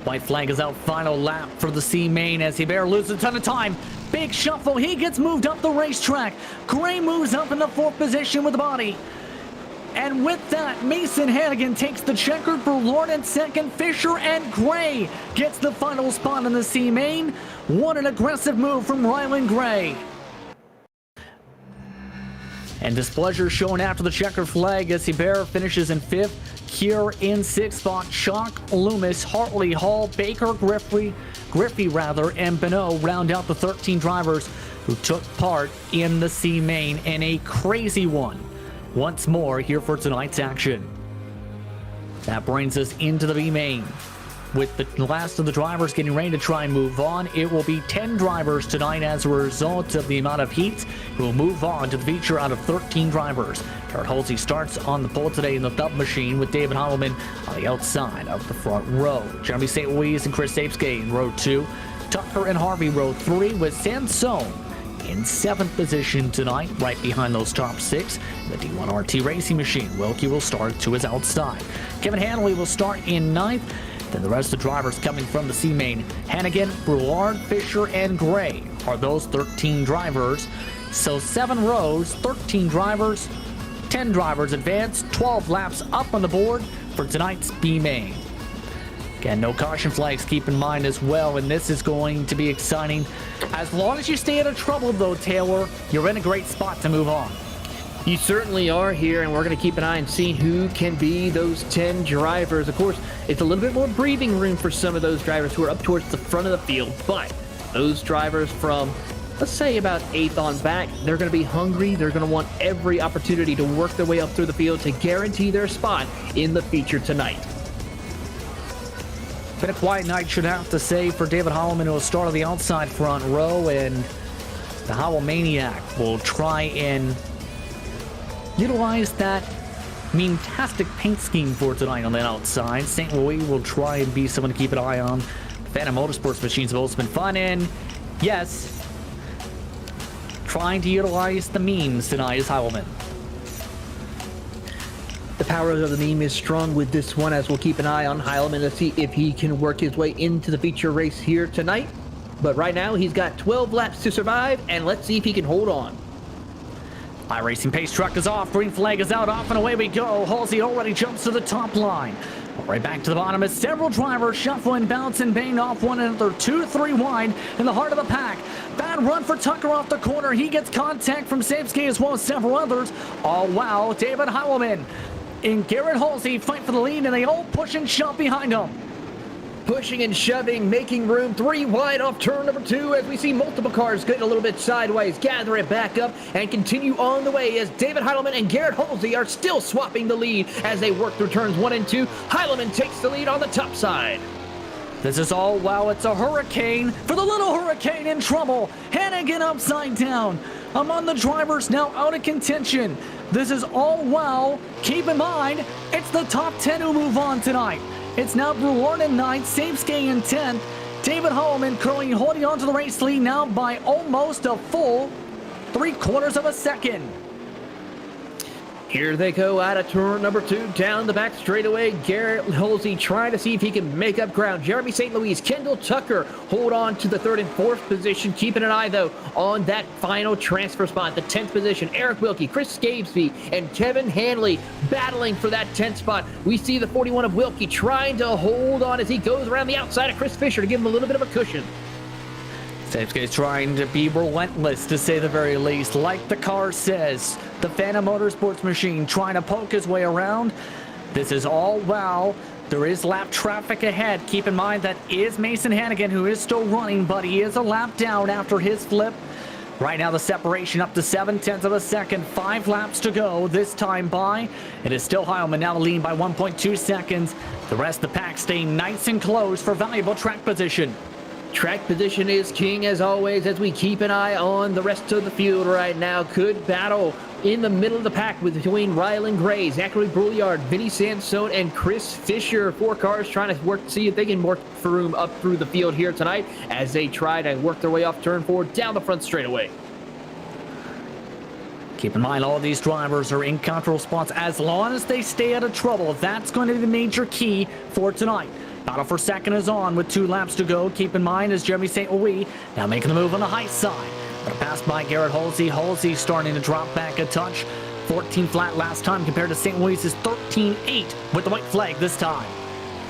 White flag is out. Final lap for the C main as Hebert loses a ton of time. Big shuffle. He gets moved up the racetrack. Gray moves up in the 4th position with the body. And with that, Mason Hannigan takes the checkered for Lord in 2nd. Fisher and Gray gets the final spot in the C main. What an aggressive move from Rylan Gray. And displeasure shown after the checkered flag as Hebert finishes in 5th. Cure in 6th spot. Chalk, Loomis, Hartley, Hall, Baker, Griffey, and Benoit round out the 13 drivers who took part in the C main in a crazy one. Once more here for tonight's action. That brings us into the B main. With the last of the drivers getting ready to try and move on, it will be 10 drivers tonight as a result of the amount of heats who will move on to the feature out of 13 drivers. Garrett Halsey starts on the pole today in the thumb machine with David Holloman on the outside of the front row. Jeremy St. Louis and Chris Apeskay in row 2. Tucker and Harvey row 3 with Sansone in 7th position tonight, right behind those top 6. The D1RT Racing Machine. Wilkie will start to his outside. Kevin Hanley will start in 9th. Then the rest of the drivers coming from the C main. Hannigan, Brouillard, Fisher, and Gray are those 13 drivers. So 7 rows, 13 drivers, 10 drivers advance, 12 laps up on the board for tonight's B main. Again, no caution flags, keep in mind as well, and this is going to be exciting. As long as you stay out of trouble, though, Taylor, you're in a great spot to move on. You certainly are here, and we're going to keep an eye on seeing who can be those 10 drivers. Of course, it's a little bit more breathing room for some of those drivers who are up towards the front of the field, but those drivers from, let's say, about 8th on back, they're going to be hungry. They're going to want every opportunity to work their way up through the field to guarantee their spot in the feature tonight. Been a quiet night, should have to say, for David Holloman, who will start on the outside front row, and the Howell Maniac will try and utilize that mean-tastic paint scheme for tonight on the outside. St. Louis will try and be someone to keep an eye on. Phantom Motorsports machines have also been fun, and yes, trying to utilize the memes tonight is Heilman. The power of the meme is strong with this one, as we'll keep an eye on Heilman to see if he can work his way into the feature race here tonight. But right now, he's got 12 laps to survive, and let's see if he can hold on. iRacing pace truck is off, green flag is out, off and away we go. Halsey already jumps to the top line. Right back to the bottom as several drivers shuffle and bounce and bang off one another, 2-3 wide in the heart of the pack. Bad run for Tucker off the corner. He gets contact from Samsky as well as several others. Oh wow, David Heilman and Garrett Halsey fight for the lead, and they all push and shove behind him. Pushing and shoving, making room, 3 wide off turn number 2 as we see multiple cars getting a little bit sideways, gather it back up and continue on the way as David Heilman and Garrett Halsey are still swapping the lead as they work through turns 1 and 2. Heilman takes the lead on the top side. This is all wow, it's a hurricane for the little hurricane in trouble. Hannigan upside down. Among the drivers now out of contention. This is all wow. Keep in mind, it's the top 10 who move on tonight. It's now Brewer in 9th, Samsky in 10th. David Holloman currently holding on to the race lead now by almost a full 3/4 of a second. Here they go out of turn number 2, down the back straightaway. Garrett Halsey trying to see if he can make up ground. Jeremy St. Louis, Kendall Tucker hold on to the 3rd and 4th position. Keeping an eye, though, on that final transfer spot, the 10th position. Eric Wilkie, Chris Scabesby, and Kevin Hanley battling for that 10th spot. We see the 41 of Wilkie trying to hold on as he goes around the outside of Chris Fisher to give him a little bit of a cushion. Samsky is trying to be relentless, to say the very least. Like the car says, the Phantom Motorsports machine trying to poke his way around. This is all wow. There is lap traffic ahead. Keep in mind that is Mason Hannigan, who is still running, but he is a lap down after his flip. Right now, the separation up to 0.7 of a second. 5 laps to go this time by. It is still Heilman now leading by 1.2 seconds. The rest of the pack staying nice and close for valuable track position. Track position is king as always as we keep an eye on the rest of the field right now. Good battle in the middle of the pack between Rylan Gray, Zachary Brouillard, Vinny Sansone, and Chris Fisher. 4 cars trying to work to see if they can work for room up through the field here tonight as they try to work their way off turn 4 down the front straightaway. Keep in mind, all of these drivers are in control spots as long as they stay out of trouble. That's going to be the major key for tonight. Battle for second is on with 2 laps to go. Keep in mind as Jeremy St. Louis now making the move on the high side. But a pass by Garrett Halsey. Halsey starting to drop back a touch. 14 flat last time compared to St. Louis's 13-8 with the white flag this time.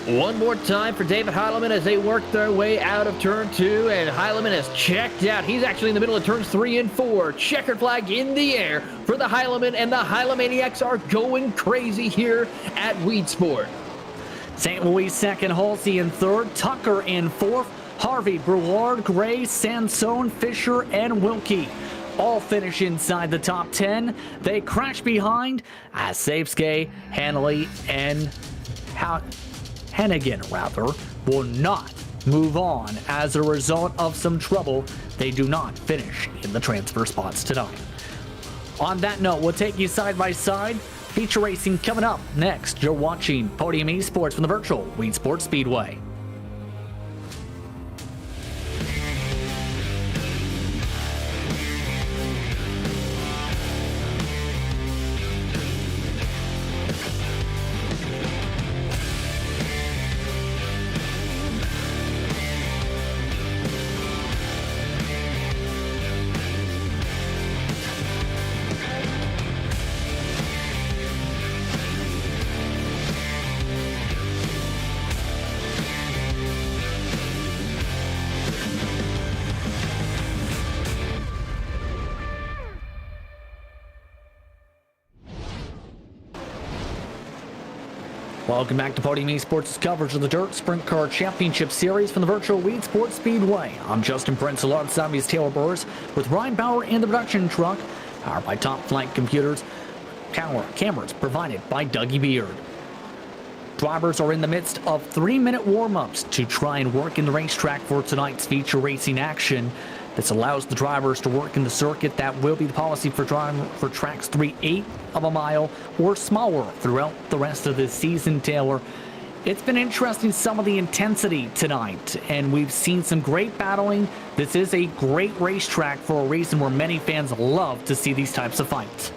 One more time for David Heilman as they work their way out of turn 2, and Heilman has checked out. He's actually in the middle of turns 3 and 4. Checkered flag in the air for the Heilman, and the Heilemaniacs are going crazy here at Weedsport. St. Louis second, Halsey in 3rd, Tucker in 4th, Harvey, Brouillard, Gray, Sansone, Fisher, and Wilkie all finish inside the top 10. They crash behind as Samsky, Hanley, and Hannigan will not move on as a result of some trouble. They do not finish in the transfer spots tonight. On that note, we'll take you side by side. Feature racing coming up next. You're watching Podium eSports from the virtual Weedsport Speedway. Welcome back to Podium eSports' coverage of the Dirt Sprint Car Championship Series from the virtual Weedsport Speedway. I'm Justin Prince, alongside me is Taylor Burrs with Ryan Bauer in the production truck, powered by Top Flight Computers. Cameras provided by Dougie Beard. Drivers are in the midst of 3-minute warm-ups to try and work in the racetrack for tonight's feature racing action. This allows the drivers to work in the circuit. That will be the policy for tracks 3/8 of a mile or smaller throughout the rest of the season, Taylor. It's been interesting, some of the intensity tonight, and we've seen some great battling. This is a great racetrack for a reason where many fans love to see these types of fights.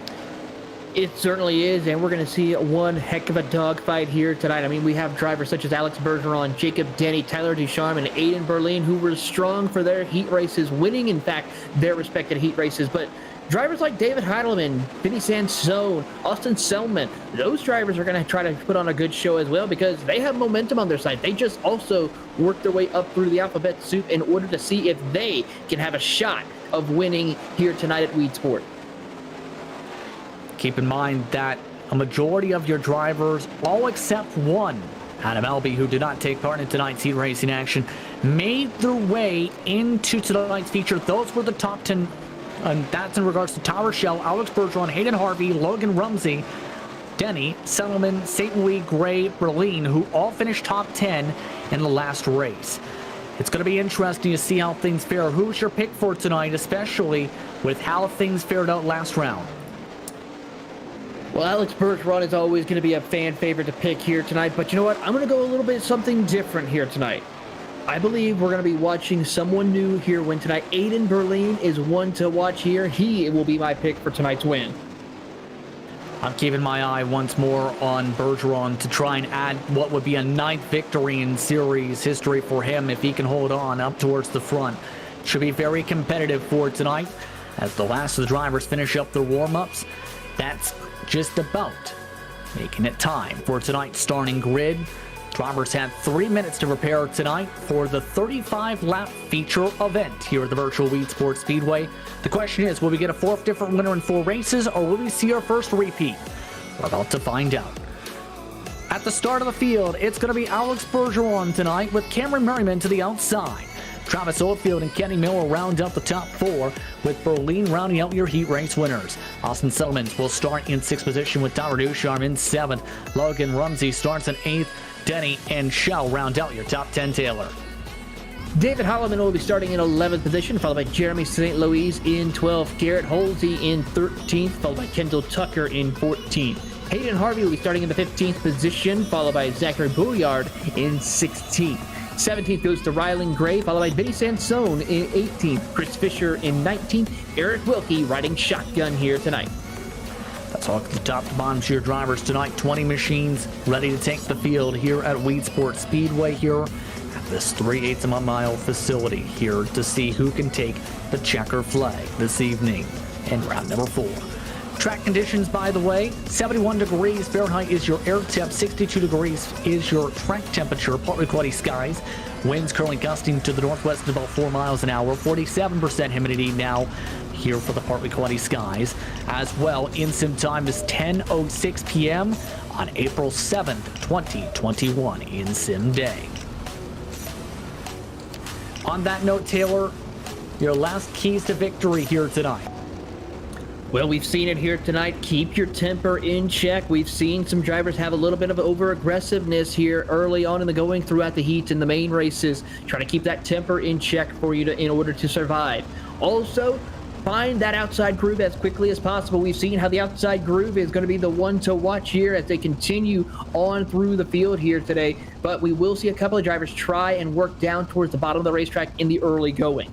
It certainly is, and we're going to see one heck of a dogfight here tonight. I mean, we have drivers such as Alex Bergeron, Jacob Denny, Tyler Ducharme, and Aiden Berlin, who were strong for their heat races, winning, in fact, their respected heat races. But drivers like David Heidelman, Vinny Sansone, Austin Selman, those drivers are going to try to put on a good show as well because they have momentum on their side. They just also work their way up through the alphabet soup in order to see if they can have a shot of winning here tonight at Weedsport. Keep in mind that a majority of your drivers, all except one, Adam Albee, who did not take part in tonight's heat racing action, made their way into tonight's feature. Those were the top 10, and that's in regards to Tyler Schell, Alex Bergeron, Hayden Harvey, Logan Rumsey, Denny, Settleman, St. Louis, Gray, Berlin, who all finished top 10 in the last race. It's going to be interesting to see how things fare. Who's your pick for tonight, especially with how things fared out last round? Well, Alex Bergeron is always going to be a fan favorite to pick here tonight, but you know what? I'm going to go a little bit something different here tonight. I believe we're going to be watching someone new here win tonight. Aiden Berlin is one to watch here. He will be my pick for tonight's win. I'm keeping my eye once more on Bergeron to try and add what would be a 9th victory in series history for him if he can hold on up towards the front. Should be very competitive for tonight as the last of the drivers finish up their warm-ups. That's just about making it time for tonight's starting grid. Drivers had 3 minutes to prepare tonight for the 35-lap feature event here at the virtual Weedsport Speedway. The question is, will we get a 4th different winner in 4 races, or will we see our first repeat? We're about to find out. At the start of the field, it's going to be Alex Bergeron tonight with Cameron Merriman to the outside. Travis Oldfield and Kenny Miller round out the top 4, with Berlin rounding out your heat race winners. Austin Settlemans will start in 6th position with Tyler Ducharme in 7th. Logan Rumsey starts in 8th. Denny and Schell round out your top 10, Taylor. David Holloman will be starting in 11th position, followed by Jeremy St. Louis in 12th. Garrett Holsey in 13th, followed by Kendall Tucker in 14th. Hayden Harvey will be starting in the 15th position, followed by Zachary Bouillard in 16th. 17th goes to Rylan Gray, followed by Vinny Sansone in 18th. Chris Fisher in 19th. Eric Wilkie riding shotgun here tonight. Let's talk the top to bottom to your drivers tonight. 20 machines ready to take the field here at Weedsport Speedway here at this 3/8 of a mile facility here to see who can take the checker flag this evening in round number 4. Track conditions, by the way, 71 degrees Fahrenheit is your air temp, 62 degrees is your track temperature, partly cloudy skies. Winds currently gusting to the northwest at about 4 miles an hour, 47% humidity now here for the partly cloudy skies. As well, in-sim time is 10:06 p.m. on April 7th, 2021, in-sim day. On that note, Taylor, your last keys to victory here tonight. Well, we've seen it here tonight. Keep your temper in check. We've seen some drivers have a little bit of over-aggressiveness here early on in the going throughout the heats and the main races. Try to keep that temper in check for you in order to survive. Also, find that outside groove as quickly as possible. We've seen how the outside groove is going to be the one to watch here as they continue on through the field here today. But we will see a couple of drivers try and work down towards the bottom of the racetrack in the early going.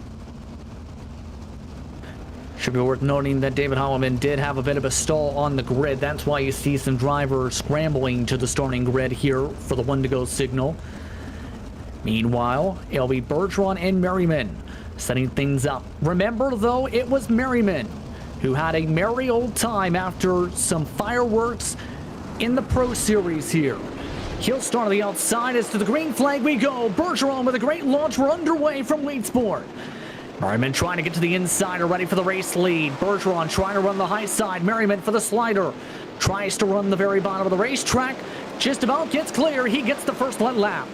Should be worth noting that David Holloman did have a bit of a stall on the grid. That's why you see some drivers scrambling to the starting grid here for the one-to-go signal. Meanwhile, it'll be Bergeron and Merriman setting things up. Remember, though, it was Merriman who had a merry old time after some fireworks in the Pro Series here. He'll start on the outside as to the green flag we go. Bergeron with a great launch. We're underway from Weedsport. Merriman trying to get to the inside, ready for the race lead. Bergeron trying to run the high side. Merriman for the slider. Tries to run the very bottom of the racetrack. Just about gets clear. He gets the first lap.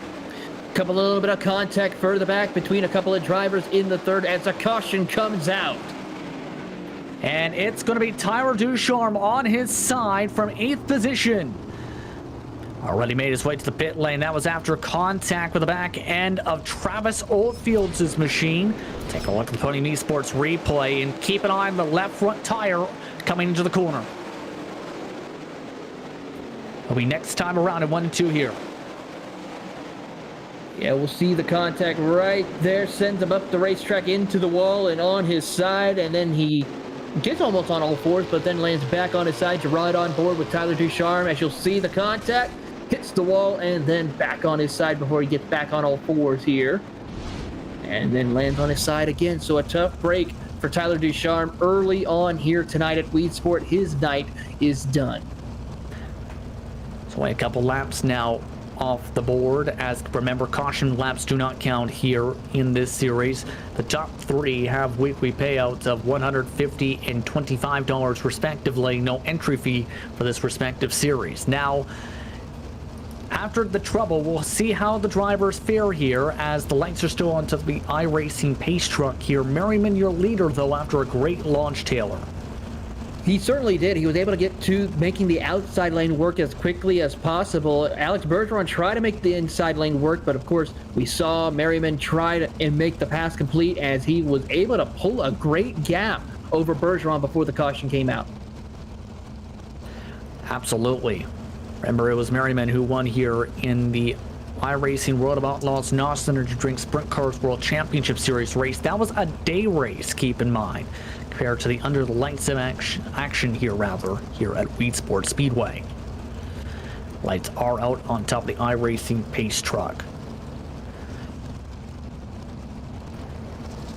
A little bit of contact further back between a couple of drivers in the third as a caution comes out. And it's going to be Tyler Ducharme on his side from 8th position. Already made his way to the pit lane. That was after contact with the back end of Travis Oldfield's machine. Take a look at the Podium eSports replay and keep an eye on the left front tire coming into the corner. It'll be next time around in 1 and 2 here. Yeah, we'll see the contact right there. Sends him up the racetrack into the wall and on his side. And then he gets almost on all fours, but then lands back on his side to ride on board with Tyler Ducharme. As you'll see, the contact hits the wall and then back on his side before he gets back on all fours here. And then lands on his side again. So a tough break for Tyler Ducharme early on here tonight at Weedsport. His night is done. So a couple laps now off the board, as remember, caution laps do not count here in this series. The top 3 have weekly payouts of $150 and $25 respectively. No entry fee for this respective series. Now, after the trouble, we'll see how the drivers fare here, as the lights are still onto the iRacing pace truck here. Merriman, your leader, though, after a great launch, Taylor. He certainly did. He was able to get to making the outside lane work as quickly as possible. Alex Bergeron tried to make the inside lane work, but of course we saw Merriman try to and make the pass complete, as he was able to pull a great gap over Bergeron before the caution came out. Absolutely. Remember, it was Merriman who won here in the iRacing World of Outlaws NOS Energy Drink Sprint Cars World Championship Series race. That was a day race, keep in mind, compared to the under the lights of action here at Weedsport Speedway. Lights are out on top of the iRacing pace truck.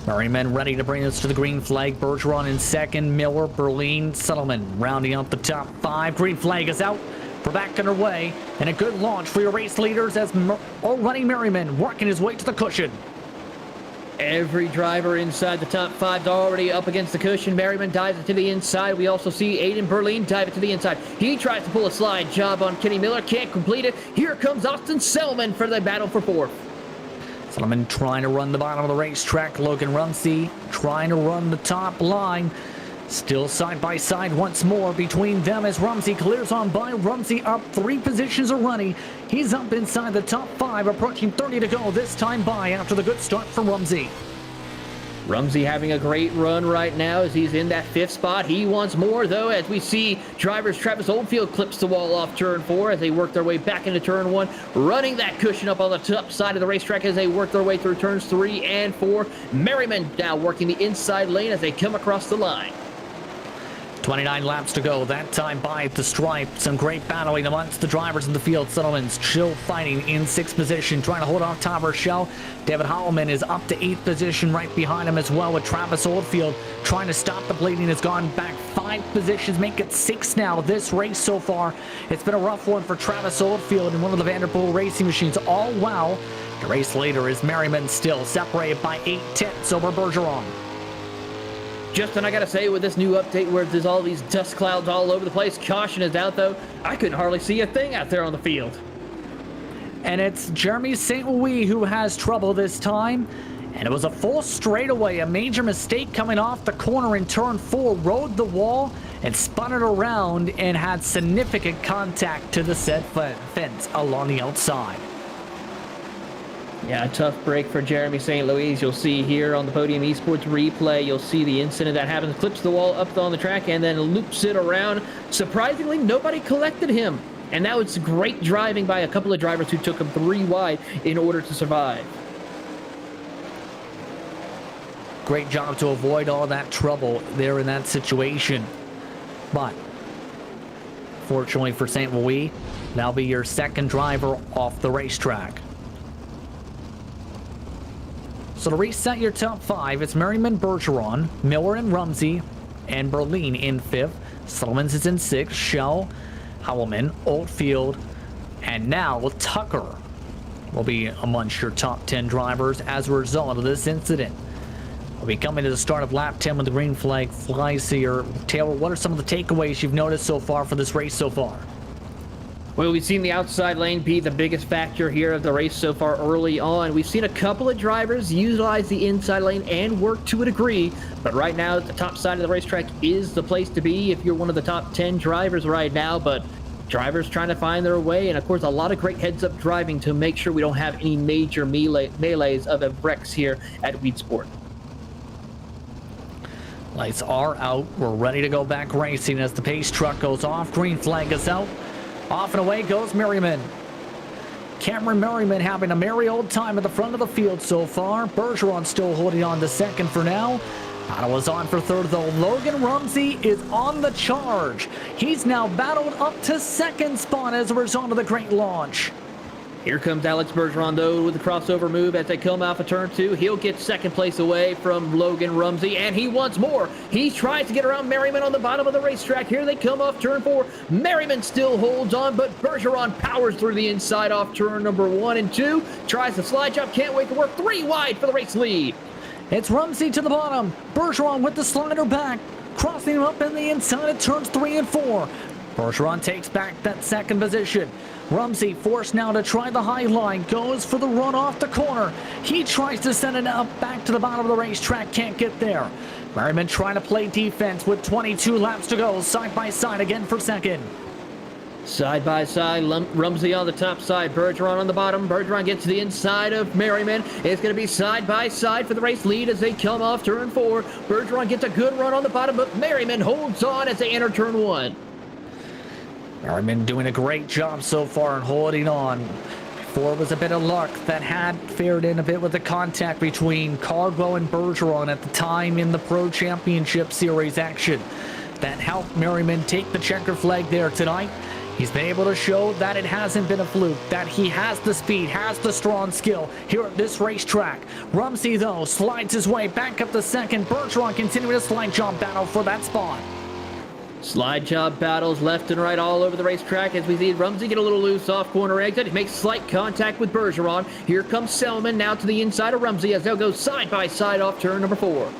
Merriman ready to bring us to the green flag. Bergeron in second, Miller, Berlin, Settleman rounding out the top 5. Green flag is out. We're back underway, and a good launch for your race leaders as already Merriman working his way to the cushion. Every driver inside the top 5 is already up against the cushion. Merriman dives it to the inside. We also see Aiden Berlin dive it to the inside. He tries to pull a slide job on Kenny Miller. Can't complete it. Here comes Austin Selman for the battle for 4th. Selman trying to run the bottom of the racetrack. Logan Rumsey trying to run the top line. Still side by side once more between them as Rumsey clears on by. Rumsey up 3 positions a running. He's up inside the top 5, approaching 30 to go this time by after the good start from Rumsey. Rumsey having a great run right now as he's in that 5th spot. He wants more, though, as we see drivers Travis Oldfield clips the wall off turn 4 as they work their way back into turn 1, running that cushion up on the top side of the racetrack as they work their way through turns 3 and 4. Merriman now working the inside lane as they come across the line. 29 laps to go. That time by the stripe. Some great battling amongst the drivers in the field. Settleman's still fighting in 6th position, trying to hold off Tom Rochelle. David Holloman is up to 8th position right behind him as well, with Travis Oldfield trying to stop the bleeding. Has gone back 5 positions, make it 6 now. This race so far, it's been a rough one for Travis Oldfield and one of the Vanderpool racing machines. All while the race leader is Merriman, still separated by 8/10 over Bergeron. Justin, I gotta say, with this new update where there's all these dust clouds all over the place, caution is out, though. I couldn't hardly see a thing out there on the field. And it's Jeremy St. Louis who has trouble this time. And it was a full straightaway. A major mistake coming off the corner in turn 4. Rode the wall and spun it around and had significant contact to the said fence along the outside. Yeah, a tough break for Jeremy St. Louis. You'll see here on the Podium eSports replay, you'll see the incident that happens. Clips the wall up on the track and then loops it around. Surprisingly, nobody collected him. And that was great driving by a couple of drivers who took him 3 wide in order to survive. Great job to avoid all that trouble there in that situation. But fortunately for St. Louis, that'll be your second driver off the racetrack. So to reset your top 5, it's Merriman, Bergeron, Miller and Rumsey, and Berlin in 5th. Settlemans is in 6th. Shell, Howellman, Oldfield, and now Tucker will be amongst your top 10 drivers as a result of this incident. We'll be coming to the start of lap 10 when the green flag flies here. Taylor, what are some of the takeaways you've noticed so far for this race so far? Well, we've seen the outside lane be the biggest factor here of the race so far early on. We've seen a couple of drivers utilize the inside lane and work to a degree, but right now the top side of the racetrack is the place to be if you're one of the top 10 drivers right now, but drivers trying to find their way, and of course a lot of great heads-up driving to make sure we don't have any major melees of wrecks here at Weedsport. Lights are out. We're ready to go back racing as the pace truck goes off. Green flag is out. Off and away goes Merriman. Cameron Merriman having a merry old time at the front of the field so far. Bergeron still holding on to second for now. Battle is on for third, though. Logan Rumsey is on the charge. He's now battled up to second spot as a result of the great launch. Here comes Alex Bergeron, though, with the crossover move as they come off of turn 2. He'll get second place away from Logan Rumsey, and he wants more. He tries to get around Merriman on the bottom of the racetrack. Here they come off turn 4. Merriman still holds on, but Bergeron powers through the inside off turn number 1 and 2. Tries the slide job, can't wait to work 3 wide for the race lead. It's Rumsey to the bottom. Bergeron with the slider back, crossing him up in the inside of turns 3 and 4. Bergeron takes back that second position. Rumsey forced now to try the high line, goes for the run off the corner. He tries to send it up back to the bottom of the racetrack, can't get there. Merriman trying to play defense with 22 laps to go, side by side again for second. Side by side, Rumsey on the top side, Bergeron on the bottom. Bergeron gets to the inside of Merriman. It's going to be side by side for the race lead as they come off turn 4. Bergeron gets a good run on the bottom, but Merriman holds on as they enter turn 1. Merriman doing a great job so far in holding on. Before it was a bit of luck that had fared in a bit with the contact between Cardwell and Bergeron at the time in the Pro Championship Series action. That helped Merriman take the checker flag there tonight. He's been able to show that it hasn't been a fluke, that he has the speed, has the strong skill here at this racetrack. Rumsey, though, slides his way back up to second. Bergeron continuing a slide job battle for that spot. Slide job battles left and right all over the racetrack as we see Rumsey get a little loose off corner exit. He makes slight contact with Bergeron. Here comes Selman now to the inside of Rumsey as they'll go side by side off turn number 4.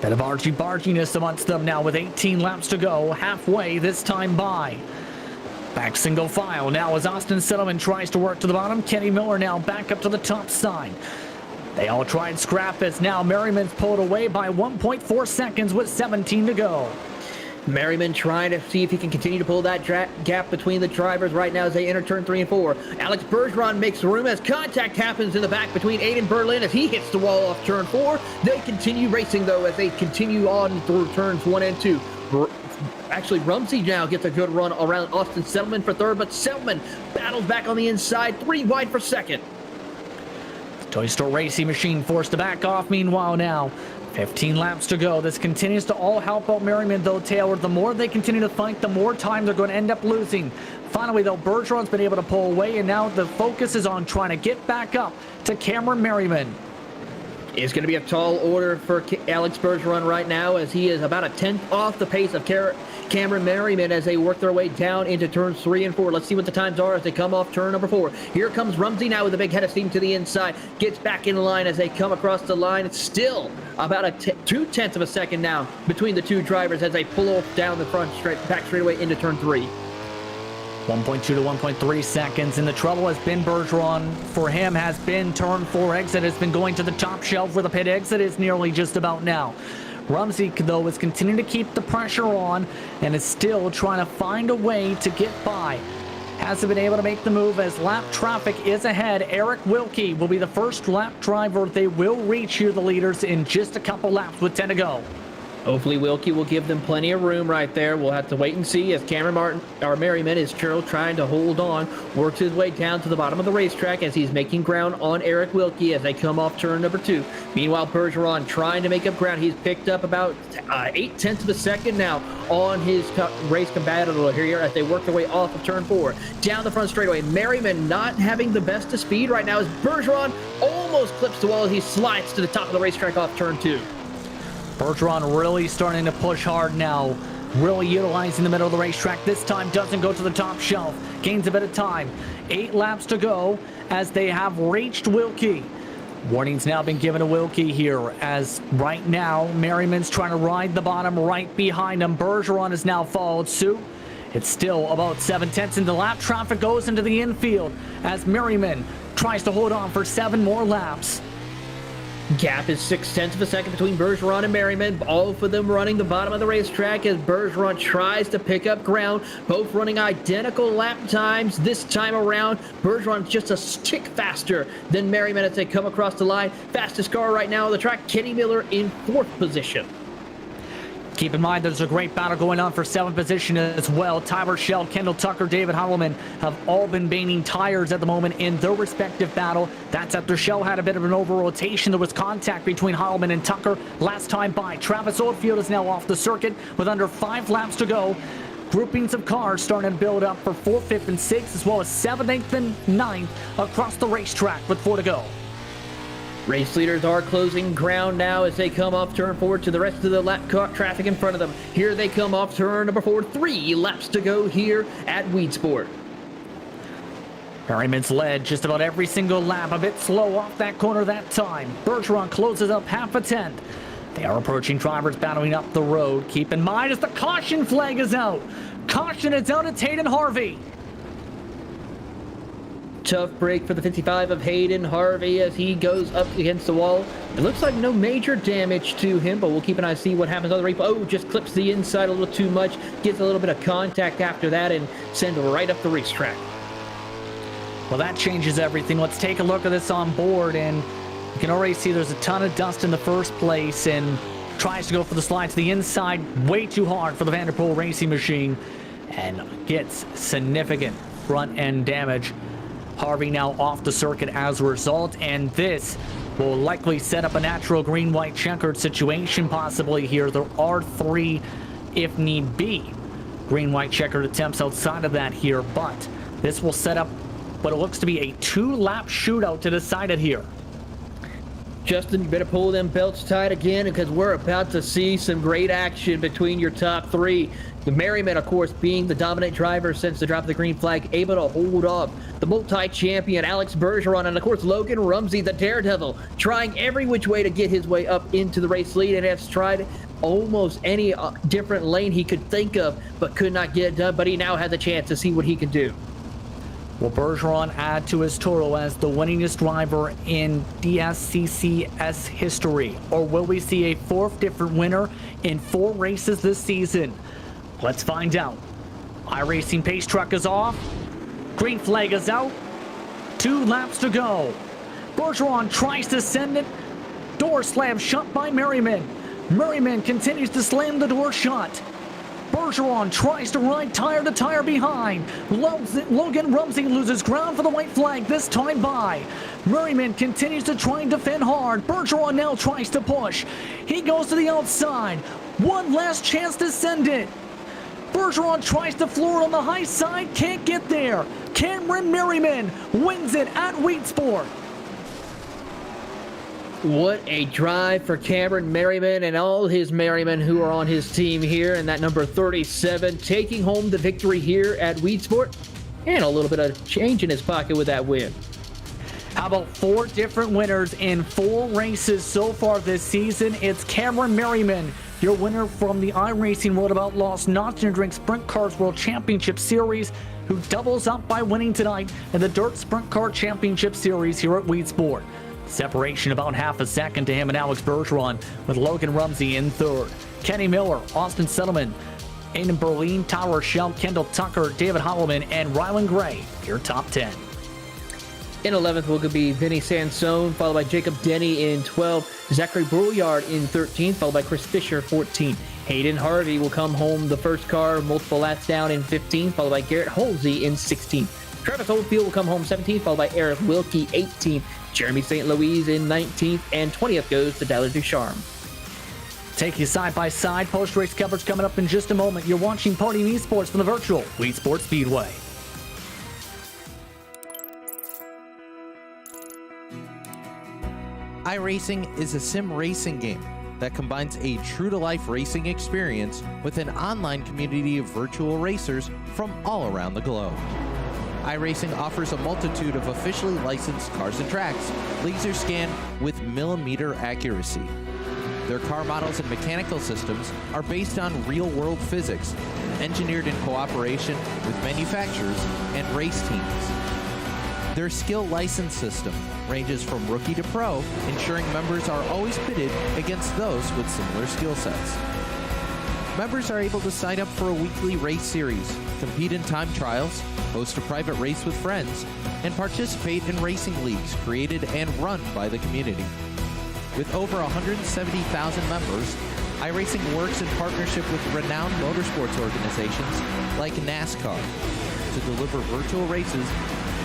Bit of argy-barginess amongst them now with 18 laps to go, halfway this time by. Back single file now as Austin Settleman tries to work to the bottom. Kenny Miller now back up to the top side. They all try and scrap as now Merriman's pulled away by 1.4 seconds with 17 to go. Merriman trying to see if he can continue to pull that gap between the drivers right now as they enter turn 3 and 4. Alex Bergeron makes room as contact happens in the back between Aiden Berlin as he hits the wall off turn 4. They continue racing, though, as they continue on through turns 1 and 2. Actually, Rumsey now gets a good run around Austin Settleman for third, but Settleman battles back on the inside, 3 wide for second. The Toy Store Racing Machine forced to back off meanwhile now. 15 laps to go. This continues to all help out Merriman, though, Taylor. The more they continue to fight, the more time they're going to end up losing. Finally, though, Bergeron's been able to pull away, and now the focus is on trying to get back up to Cameron Merriman. It's going to be a tall order for Alex Bergeron right now as he is about a tenth off the pace of Cameron Merriman as they work their way down into turns 3 and 4. Let's see what the times are as they come off turn number 4. Here comes Rumsey now with a big head of steam to the inside. Gets back in line as they come across the line. It's still about a 2/10 of a second now between the two drivers as they pull off down the front back straightaway into turn 3. 1.2 to 1.3 seconds, and the trouble has been Bergeron. For him has been turn 4 exit, has been going to the top shelf where the pit exit is nearly just about now. Rumsey, though, is continuing to keep the pressure on and is still trying to find a way to get by. Hasn't been able to make the move as lap traffic is ahead. Eric Wilkie will be the first lap driver. They will reach here, the leaders, in just a couple laps with 10 to go. Hopefully Wilkie will give them plenty of room right there. We'll have to wait and see as Merriman is trying to hold on, works his way down to the bottom of the racetrack as he's making ground on Eric Wilkie as they come off turn number 2. Meanwhile, Bergeron trying to make up ground. He's picked up about 0.8 of a second now on his race competitor here as they work their way off of turn 4. Down the front straightaway, Merriman not having the best of speed right now as Bergeron almost clips the wall as he slides to the top of the racetrack off turn 2. Bergeron really starting to push hard now, really utilizing the middle of the racetrack. This time doesn't go to the top shelf, gains a bit of time. 8 laps to go as they have reached Wilkie. Warning's now been given to Wilkie here as right now Merriman's trying to ride the bottom right behind him. Bergeron has now followed suit It's still about 7/10 into lap. Traffic goes into the infield as Merriman tries to hold on for 7 more laps. Gap is 0.6 of a second between Bergeron and Merriman. Both of them running the bottom of the racetrack as Bergeron tries to pick up ground. Both running identical lap times this time around. Bergeron's just a tick faster than Merriman as they come across the line. Fastest car right now on the track, Kenny Miller in 4th position. Keep in mind there's a great battle going on for 7th position as well. Tyler Schell, Kendall Tucker, David Holloman have all been baning tires at the moment in their respective battle. That's after Schell had a bit of an over-rotation. There was contact between Holloman and Tucker last time by. Travis Oldfield is now off the circuit with under 5 laps to go. Groupings of cars starting to build up for 4th, 5th, and 6th, as well as 7th, 8th, and 9th across the racetrack with 4 to go. Race leaders are closing ground now as they come off turn 4 to the rest of the lap car traffic in front of them. Here they come off turn number 4. 3 laps to go here at Weedsport. Merriman's led just about every single lap, a bit slow off that corner that time. Bergeron closes up half a tenth. They are approaching drivers battling up the road. Keep in mind as the caution flag is out. Caution is out at Hayden Harvey. Tough break for the 55 of Hayden Harvey as he goes up against the wall. It looks like no major damage to him, but we'll keep an eye to see what happens on the replay. Oh, just clips the inside a little too much. Gets a little bit of contact after that and sends right up the racetrack. Well, that changes everything. Let's take a look at this on board, and you can already see there's a ton of dust in the first place, and tries to go for the slide to the inside way too hard for the Vanderpool racing machine and gets significant front end damage. Harvey now off the circuit as a result, and this will likely set up a natural green-white checkered situation possibly here. There are 3, if need be, green-white checkered attempts outside of that here, but this will set up what it looks to be a 2-lap shootout to decide it here. Justin, you better pull them belts tight again because we're about to see some great action between your top 3. The Merriman, of course, being the dominant driver since the drop of the green flag, able to hold off the multi-champion Alex Bergeron, and of course Logan Rumsey, the daredevil, trying every which way to get his way up into the race lead and has tried almost any different lane he could think of, but could not get it done. But he now has a chance to see what he can do. Will Bergeron add to his total as the winningest driver in DSCCS history? Or will we see a 4th different winner in 4 races this season? Let's find out. iRacing pace truck is off. Green flag is out. 2 laps to go. Bergeron tries to send it. Door slam shut by Merriman. Merriman continues to slam the door shut. Bergeron tries to ride tire to tire behind. Logan Rumsey loses ground for the white flag this time by. Merriman continues to try and defend hard. Bergeron now tries to push. He goes to the outside. One last chance to send it. Bergeron tries to floor it on the high side. Can't get there. Cameron Merriman wins it at Weedsport. What a drive for Cameron Merriman and all his Merrimen who are on his team here. And that number 37 taking home the victory here at Weedsport. And a little bit of change in his pocket with that win. How about 4 different winners in 4 races so far this season? It's Cameron Merriman, your winner from the iRacing World of Outlaws Not to Drink Sprint Cars World Championship Series, who doubles up by winning tonight in the Dirt Sprint Car Championship Series here at Weedsport. Separation about half a second to him and Alex Bergeron, with Logan Rumsey in 3rd. Kenny Miller, Austin Settleman, Aiden Berlin, Tyler Schell, Kendall Tucker, David Holloman, and Rylan Gray, your top 10. In 11th will be Vinny Sansone, followed by Jacob Denny in 12th, Zachary Brouillard in 13th, followed by Chris Fisher 14th. Hayden Harvey will come home the first car, multiple laps down in 15th, followed by Garrett Halsey in 16th. Travis Oldfield will come home 17th, followed by Eric Wilkie 18th. Jeremy St. Louis in 19th, and 20th goes to Tyler Ducharme. Take you side by side. Post-race coverage coming up in just a moment. You're watching Podium eSports from the virtual Weedsport Speedway. iRacing is a sim racing game that combines a true-to-life racing experience with an online community of virtual racers from all around the globe. iRacing offers a multitude of officially licensed cars and tracks, laser scanned with millimeter accuracy. Their car models and mechanical systems are based on real-world physics, engineered in cooperation with manufacturers and race teams. Their skill license system ranges from rookie to pro, ensuring members are always pitted against those with similar skill sets. Members are able to sign up for a weekly race series, compete in time trials, host a private race with friends, and participate in racing leagues created and run by the community. With over 170,000 members, iRacing works in partnership with renowned motorsports organizations like NASCAR to deliver virtual races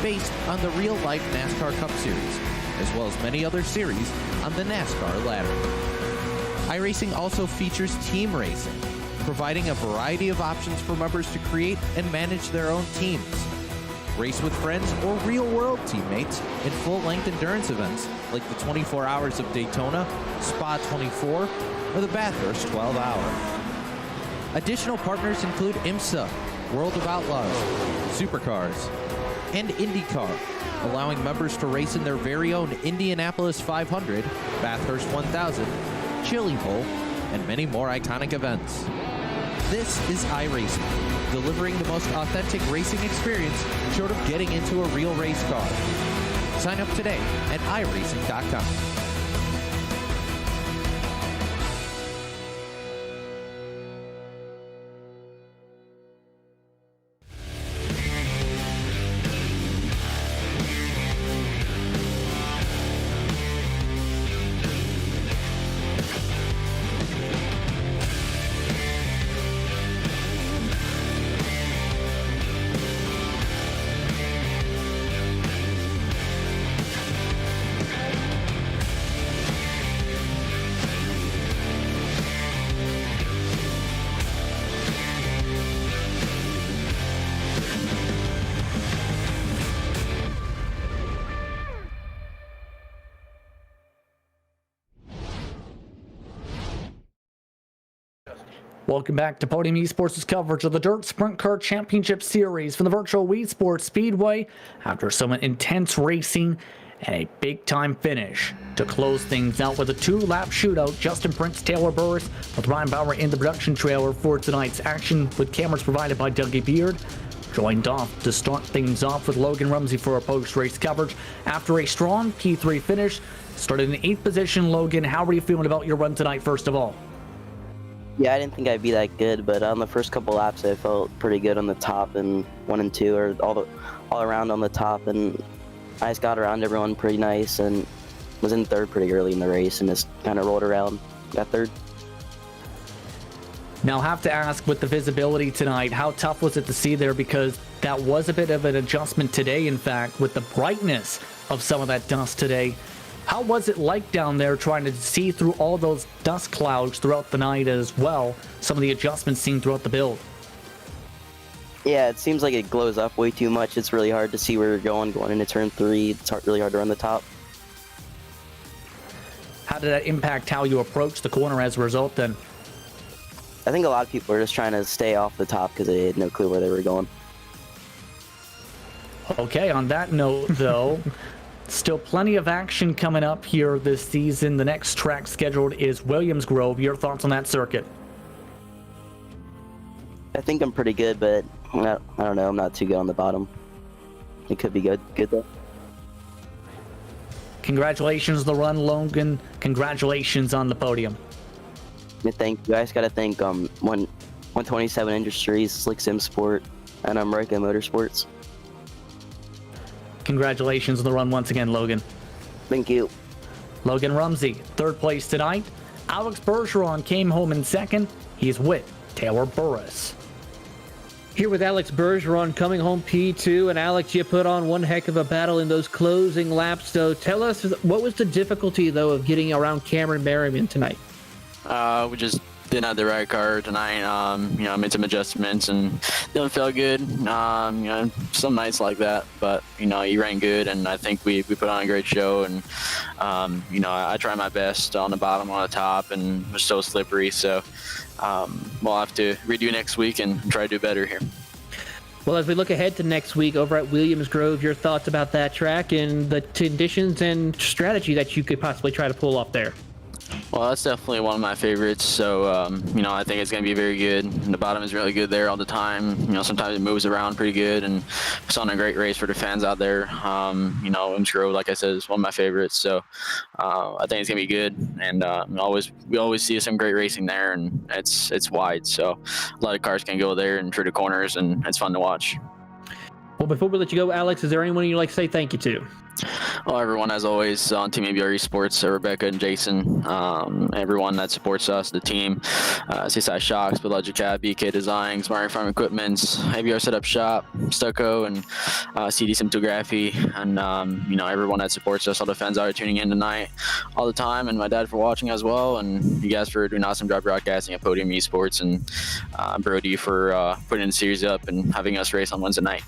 based on the real-life NASCAR Cup Series, as well as many other series on the NASCAR ladder. iRacing also features team racing, providing a variety of options for members to create and manage their own teams. Race with friends or real-world teammates in full-length endurance events like the 24 Hours of Daytona, Spa 24, or the Bathurst 12 Hour. Additional partners include IMSA, World of Outlaws, Supercars, and IndyCar, allowing members to race in their very own Indianapolis 500, Bathurst 1000, Chili Bowl, and many more iconic events. This is iRacing, delivering the most authentic racing experience short of getting into a real race car. Sign up today at iRacing.com. Welcome back to Podium eSports' coverage of the Dirt Sprint Car Championship Series from the virtual Weedsport Speedway after some intense racing and a big-time finish. To close things out with a two-lap shootout, Justin Prince, Taylor Burris with Ryan Bauer in the production trailer for tonight's action with cameras provided by Dougie Beard. Joined off to start things off with Logan Rumsey for a post-race coverage. After a strong P3 finish, started in 8th position. Logan, how are you feeling about your run tonight, first of all? Yeah, I didn't think I'd be that good, but on the first couple laps, I felt pretty good on the top, and 1 and 2 or all around on the top, and I just got around everyone pretty nice, and was in 3rd pretty early in the race, and just kind of rolled around, got 3rd. Now, have to ask, with the visibility tonight, how tough was it to see there? Because that was a bit of an adjustment today, in fact, with the brightness of some of that dust today. How was it like down there trying to see through all those dust clouds throughout the night as well? Some of the adjustments seen throughout the build. Yeah, it seems like it glows up way too much. It's really hard to see where you're going into turn 3. It's really hard to run the top. How did that impact how you approach the corner as a result then? I think a lot of people are just trying to stay off the top because they had no clue where they were going. Okay, on that note, though, still plenty of action coming up here this season. The next track scheduled is Williams Grove. Your thoughts on that circuit? I think I'm pretty good, but I don't know. I'm not too good on the bottom. It could be good though. Congratulations on the run, Logan. Congratulations on the podium. Yeah, thank you. I just got to thank 127 Industries, Slick Sim Sport, and America Motorsports. Congratulations on the run once again, Logan. Thank you. Logan Rumsey, 3rd place tonight. Alex Bergeron came home in 2nd. He's with Taylor Burris. Here with Alex Bergeron coming home P2, and Alex, you put on one heck of a battle in those closing laps. So tell us, what was the difficulty though of getting around Cameron Merriman tonight? We just didn't have the right car tonight. I made some adjustments and didn't feel good. Some nights like that, but you ran good, and I think we put on a great show. And I tried my best on the bottom, on the top, and it was so slippery. So we'll have to redo next week and try to do better here. Well, as we look ahead to next week over at Williams Grove, your thoughts about that track and the conditions and strategy that you could possibly try to pull off there? Well, that's definitely one of my favorites. So, I think it's going to be very good. And the bottom is really good there all the time. Sometimes it moves around pretty good, and it's on a great race for the fans out there. Williams Grove, like I said, is one of my favorites. So, I think it's going to be good. And we always see some great racing there, and it's wide. So, a lot of cars can go there and through the corners, and it's fun to watch. Well, before we let you go, Alex, is there anyone you'd like to say thank you to? Well, everyone, as always, on Team ABR Esports, Rebecca and Jason, everyone that supports us, the team, Seaside Shocks, Biologic Cab, BK Designs, Mario Farm Equipments, ABR Setup Shop, Stucco, and CD Simtography, and, everyone that supports us, all the fans out there tuning in tonight all the time, and my dad for watching as well, and you guys for doing an awesome job broadcasting at Podium Esports, and Brody for putting the series up and having us race on Wednesday night.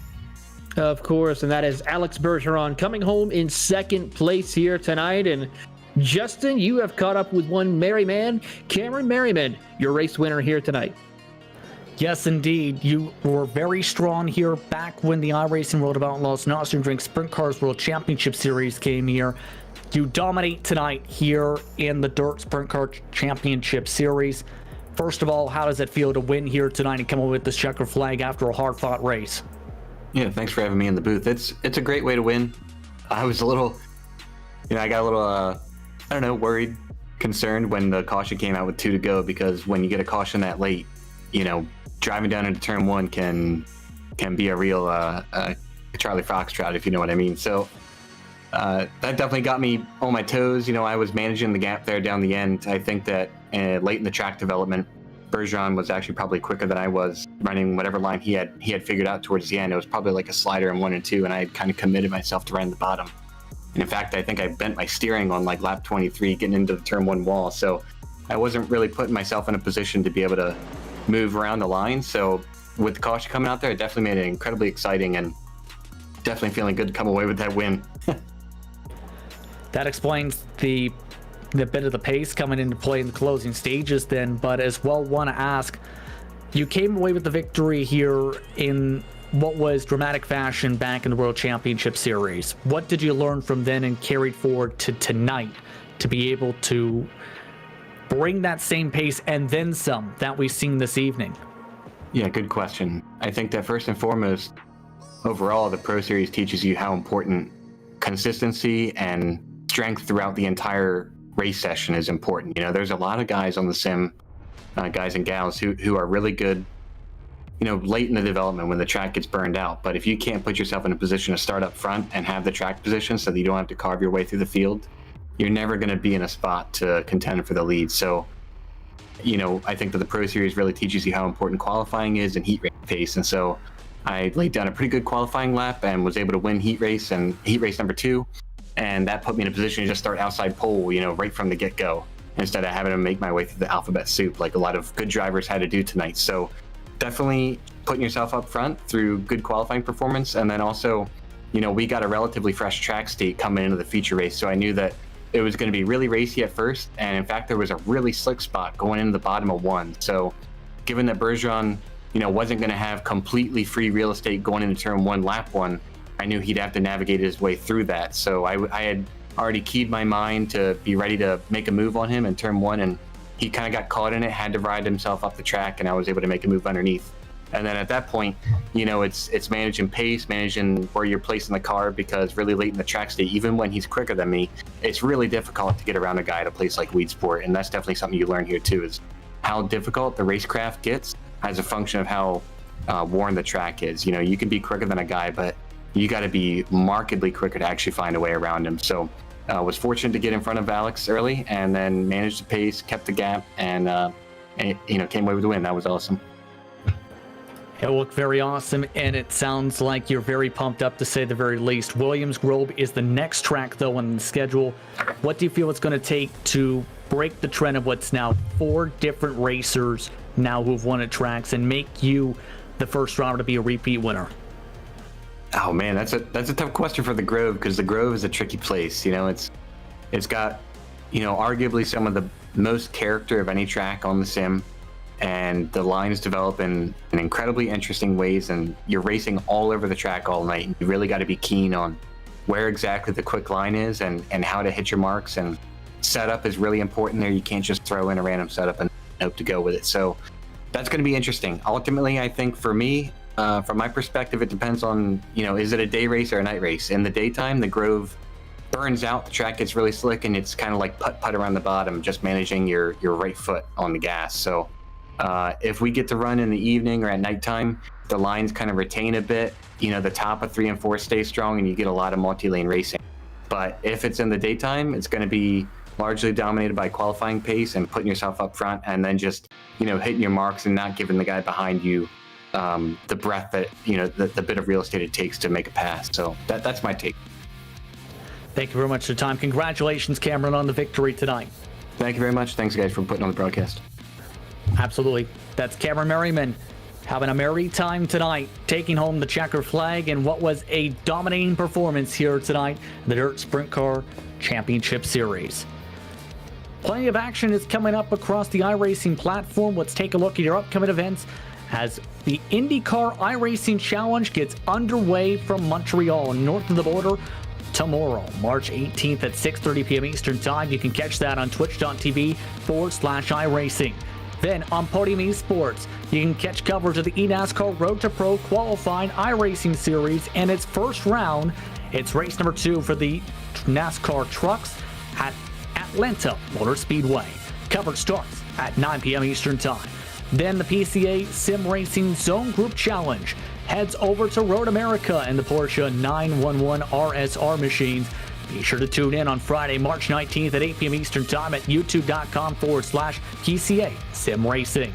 Of course, and that is Alex Bergeron coming home in second place here tonight. And Justin, you have caught up with one merry man, Cameron Merriman, your race winner here tonight. Yes, indeed. You were very strong here back when the iRacing World of Outlaws and Austrian Drink Sprint Cars World Championship Series came here. You dominate tonight here in the Dirt Sprint Car Championship Series. First of all, how does it feel to win here tonight and come away with this checker flag after a hard-fought race? Yeah, thanks for having me in the booth. It's a great way to win. I was a little, I got a little, worried, concerned when the caution came out with 2 to go, because when you get a caution that late, driving down into turn 1 can be a real Charlie Foxtrot, if you know what I mean. So that definitely got me on my toes. I was managing the gap there down the end. I think that late in the track development, Bergeron was actually probably quicker than I was, running whatever line he had figured out towards the end. It was probably like a slider in 1 and 2, and I had kind of committed myself to running the bottom. And in fact, I think I bent my steering on like lap 23 getting into the turn 1 wall. So I wasn't really putting myself in a position to be able to move around the line. So with the caution coming out there, it definitely made it incredibly exciting, and definitely feeling good to come away with that win. That explains the bit of the pace coming into play in the closing stages then, but as well want to ask, you came away with the victory here in what was dramatic fashion back in the World Championship Series. What did you learn from then and carried forward to tonight to be able to bring that same pace and then some that we've seen this evening? Yeah, good question. I think that first and foremost, overall, the Pro Series teaches you how important consistency and strength throughout the entire race session is important. There's a lot of guys on the sim, guys and gals who are really good, late in the development when the track gets burned out. But if you can't put yourself in a position to start up front and have the track position so that you don't have to carve your way through the field, you're never going to be in a spot to contend for the lead. So, I think that the Pro Series really teaches you how important qualifying is and heat race pace. And so I laid down a pretty good qualifying lap and was able to win heat race and heat race number 2. And that put me in a position to just start outside pole, right from the get-go, instead of having to make my way through the alphabet soup like a lot of good drivers had to do tonight. So definitely putting yourself up front through good qualifying performance. And then also, we got a relatively fresh track state coming into the feature race. So I knew that it was going to be really racy at first. And in fact, there was a really slick spot going into the bottom of 1. So given that Bergeron, wasn't going to have completely free real estate going into turn 1, lap 1, I knew he'd have to navigate his way through that. So I had already keyed my mind to be ready to make a move on him in turn 1, and he kind of got caught in it, had to ride himself up the track, and I was able to make a move underneath. And then at that point, it's managing pace, managing where you're placing the car, because really late in the track state, even when he's quicker than me, it's really difficult to get around a guy at a place like Weedsport. And that's definitely something you learn here too, is how difficult the racecraft gets as a function of how worn the track is. You can be quicker than a guy, but you got to be markedly quicker to actually find a way around him. So was fortunate to get in front of Alex early, and then managed the pace, kept the gap, and came away with the win. That was awesome. It looked very awesome, and it sounds like you're very pumped up, to say the very least. Williams Grove is the next track, though, on the schedule. What do you feel it's going to take to break the trend of what's now 4 different racers now who've won at tracks and make you the first driver to be a repeat winner? Oh man, that's a tough question for the Grove, because the Grove is a tricky place. It's got arguably some of the most character of any track on the sim, and the lines develop in incredibly interesting ways, and you're racing all over the track all night, and you really got to be keen on where exactly the quick line is and how to hit your marks and setup is really important there. You can't just throw in a random setup and hope to go with it. So that's going to be interesting. Ultimately, I think for me, from my perspective, it depends on, is it a day race or a night race? In the daytime, the Grove burns out, the track gets really slick, and it's kind of like putt-putt around the bottom, just managing your right foot on the gas. So if we get to run in the evening or at nighttime, the lines kind of retain a bit. The top of 3 and 4 stay strong, and you get a lot of multi-lane racing. But if it's in the daytime, it's going to be largely dominated by qualifying pace and putting yourself up front, and then just hitting your marks and not giving the guy behind you the breath that the bit of real estate it takes to make a pass. So that's my take. Thank you very much for your time. Congratulations, Cameron, on the victory tonight. Thank you very much. Thanks, guys, for putting on the broadcast. Absolutely. That's Cameron Merriman having a merry time tonight, taking home the checker flag in what was a dominating performance here tonight in the Dirt Sprint Car Championship Series. Plenty of action is coming up across the iRacing platform. Let's take a look at your upcoming events as the IndyCar iRacing Challenge gets underway from Montreal, north of the border, tomorrow, March 18th at 6:30 p.m. Eastern Time. You can catch that on twitch.tv/iRacing. Then on Podium eSports, you can catch coverage of the eNASCAR Road to Pro qualifying iRacing series and its first round. It's race number 2 for the NASCAR trucks at Atlanta Motor Speedway. Coverage starts at 9 p.m. Eastern Time. Then the PCA Sim Racing Zone Group Challenge heads over to Road America and the Porsche 911 RSR machines. Be sure to tune in on Friday, March 19th at 8 p.m. Eastern Time at youtube.com/PCA Sim Racing.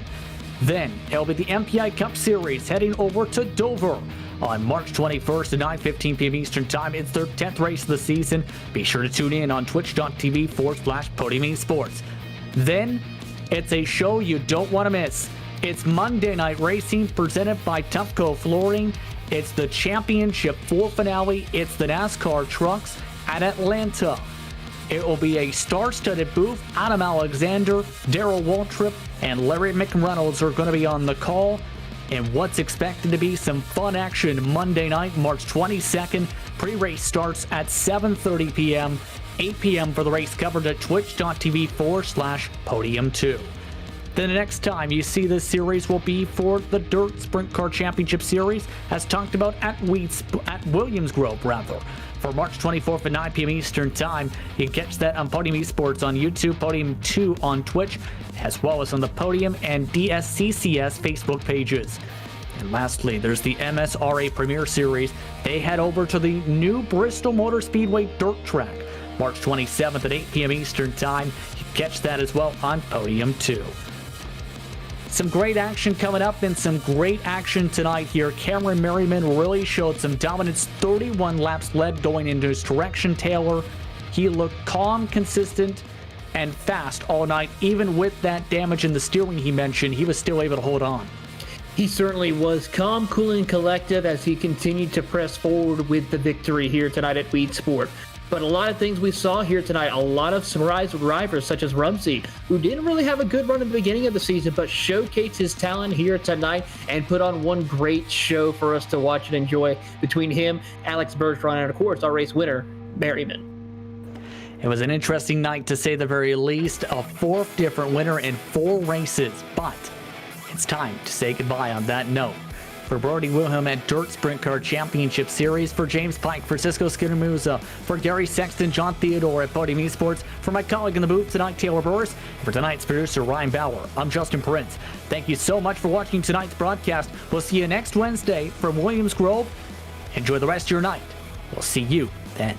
Then it'll be the MPI Cup Series heading over to Dover on March 21st at 9:15 p.m. Eastern Time. It's their 10th race of the season. Be sure to tune in on twitch.tv/Podium eSports. Then it's a show you don't want to miss. It's Monday Night Racing presented by Tufco Flooring. It's the Championship 4 finale. It's the NASCAR trucks at Atlanta. It will be a star-studded booth. Adam Alexander, Darrell Waltrip, and Larry McReynolds are going to be on the call. And what's expected to be some fun action Monday night, March 22nd. Pre-race starts at 7:30 p.m., 8 p.m. for the race covered at twitch.tv/Podium2. Then the next time you see this series will be for the Dirt Sprint Car Championship Series, as talked about at Williams Grove, for March 24th at 9 p.m. Eastern Time. You can catch that on Podium eSports on YouTube, Podium 2 on Twitch, as well as on the Podium and DSCCS Facebook pages. And lastly, there's the MSRA Premier Series. They head over to the new Bristol Motor Speedway dirt track, March 27th at 8 p.m. Eastern Time. You can catch that as well on Podium 2. Some great action coming up and some great action tonight here. Cameron Merriman really showed some dominance. 31 laps led going into his direction Taylor. He looked calm, consistent, and fast all night. Even with that damage in the steering he mentioned, he was still able to hold on. He certainly was calm, cool, and collective as he continued to press forward with the victory here tonight at Weedsport. But a lot of things we saw here tonight, a lot of surprise drivers such as Rumsey, who didn't really have a good run at the beginning of the season, but showcased his talent here tonight and put on one great show for us to watch and enjoy between him, Alex Bergeron, and of course our race winner, Merriman. It was an interesting night to say the very least, a 4th different winner in 4 races, but it's time to say goodbye on that note. For Brody Wilhelm at Dirt Sprint Car Championship Series, for James Pike, for Cisco Skinnamuza, for Gary Sexton, John Theodore at Podium eSports, for my colleague in the booth tonight, Taylor Burris, and for tonight's producer, Ryan Bauer, I'm Justin Prince. Thank you so much for watching tonight's broadcast. We'll see you next Wednesday from Williams Grove. Enjoy the rest of your night. We'll see you then.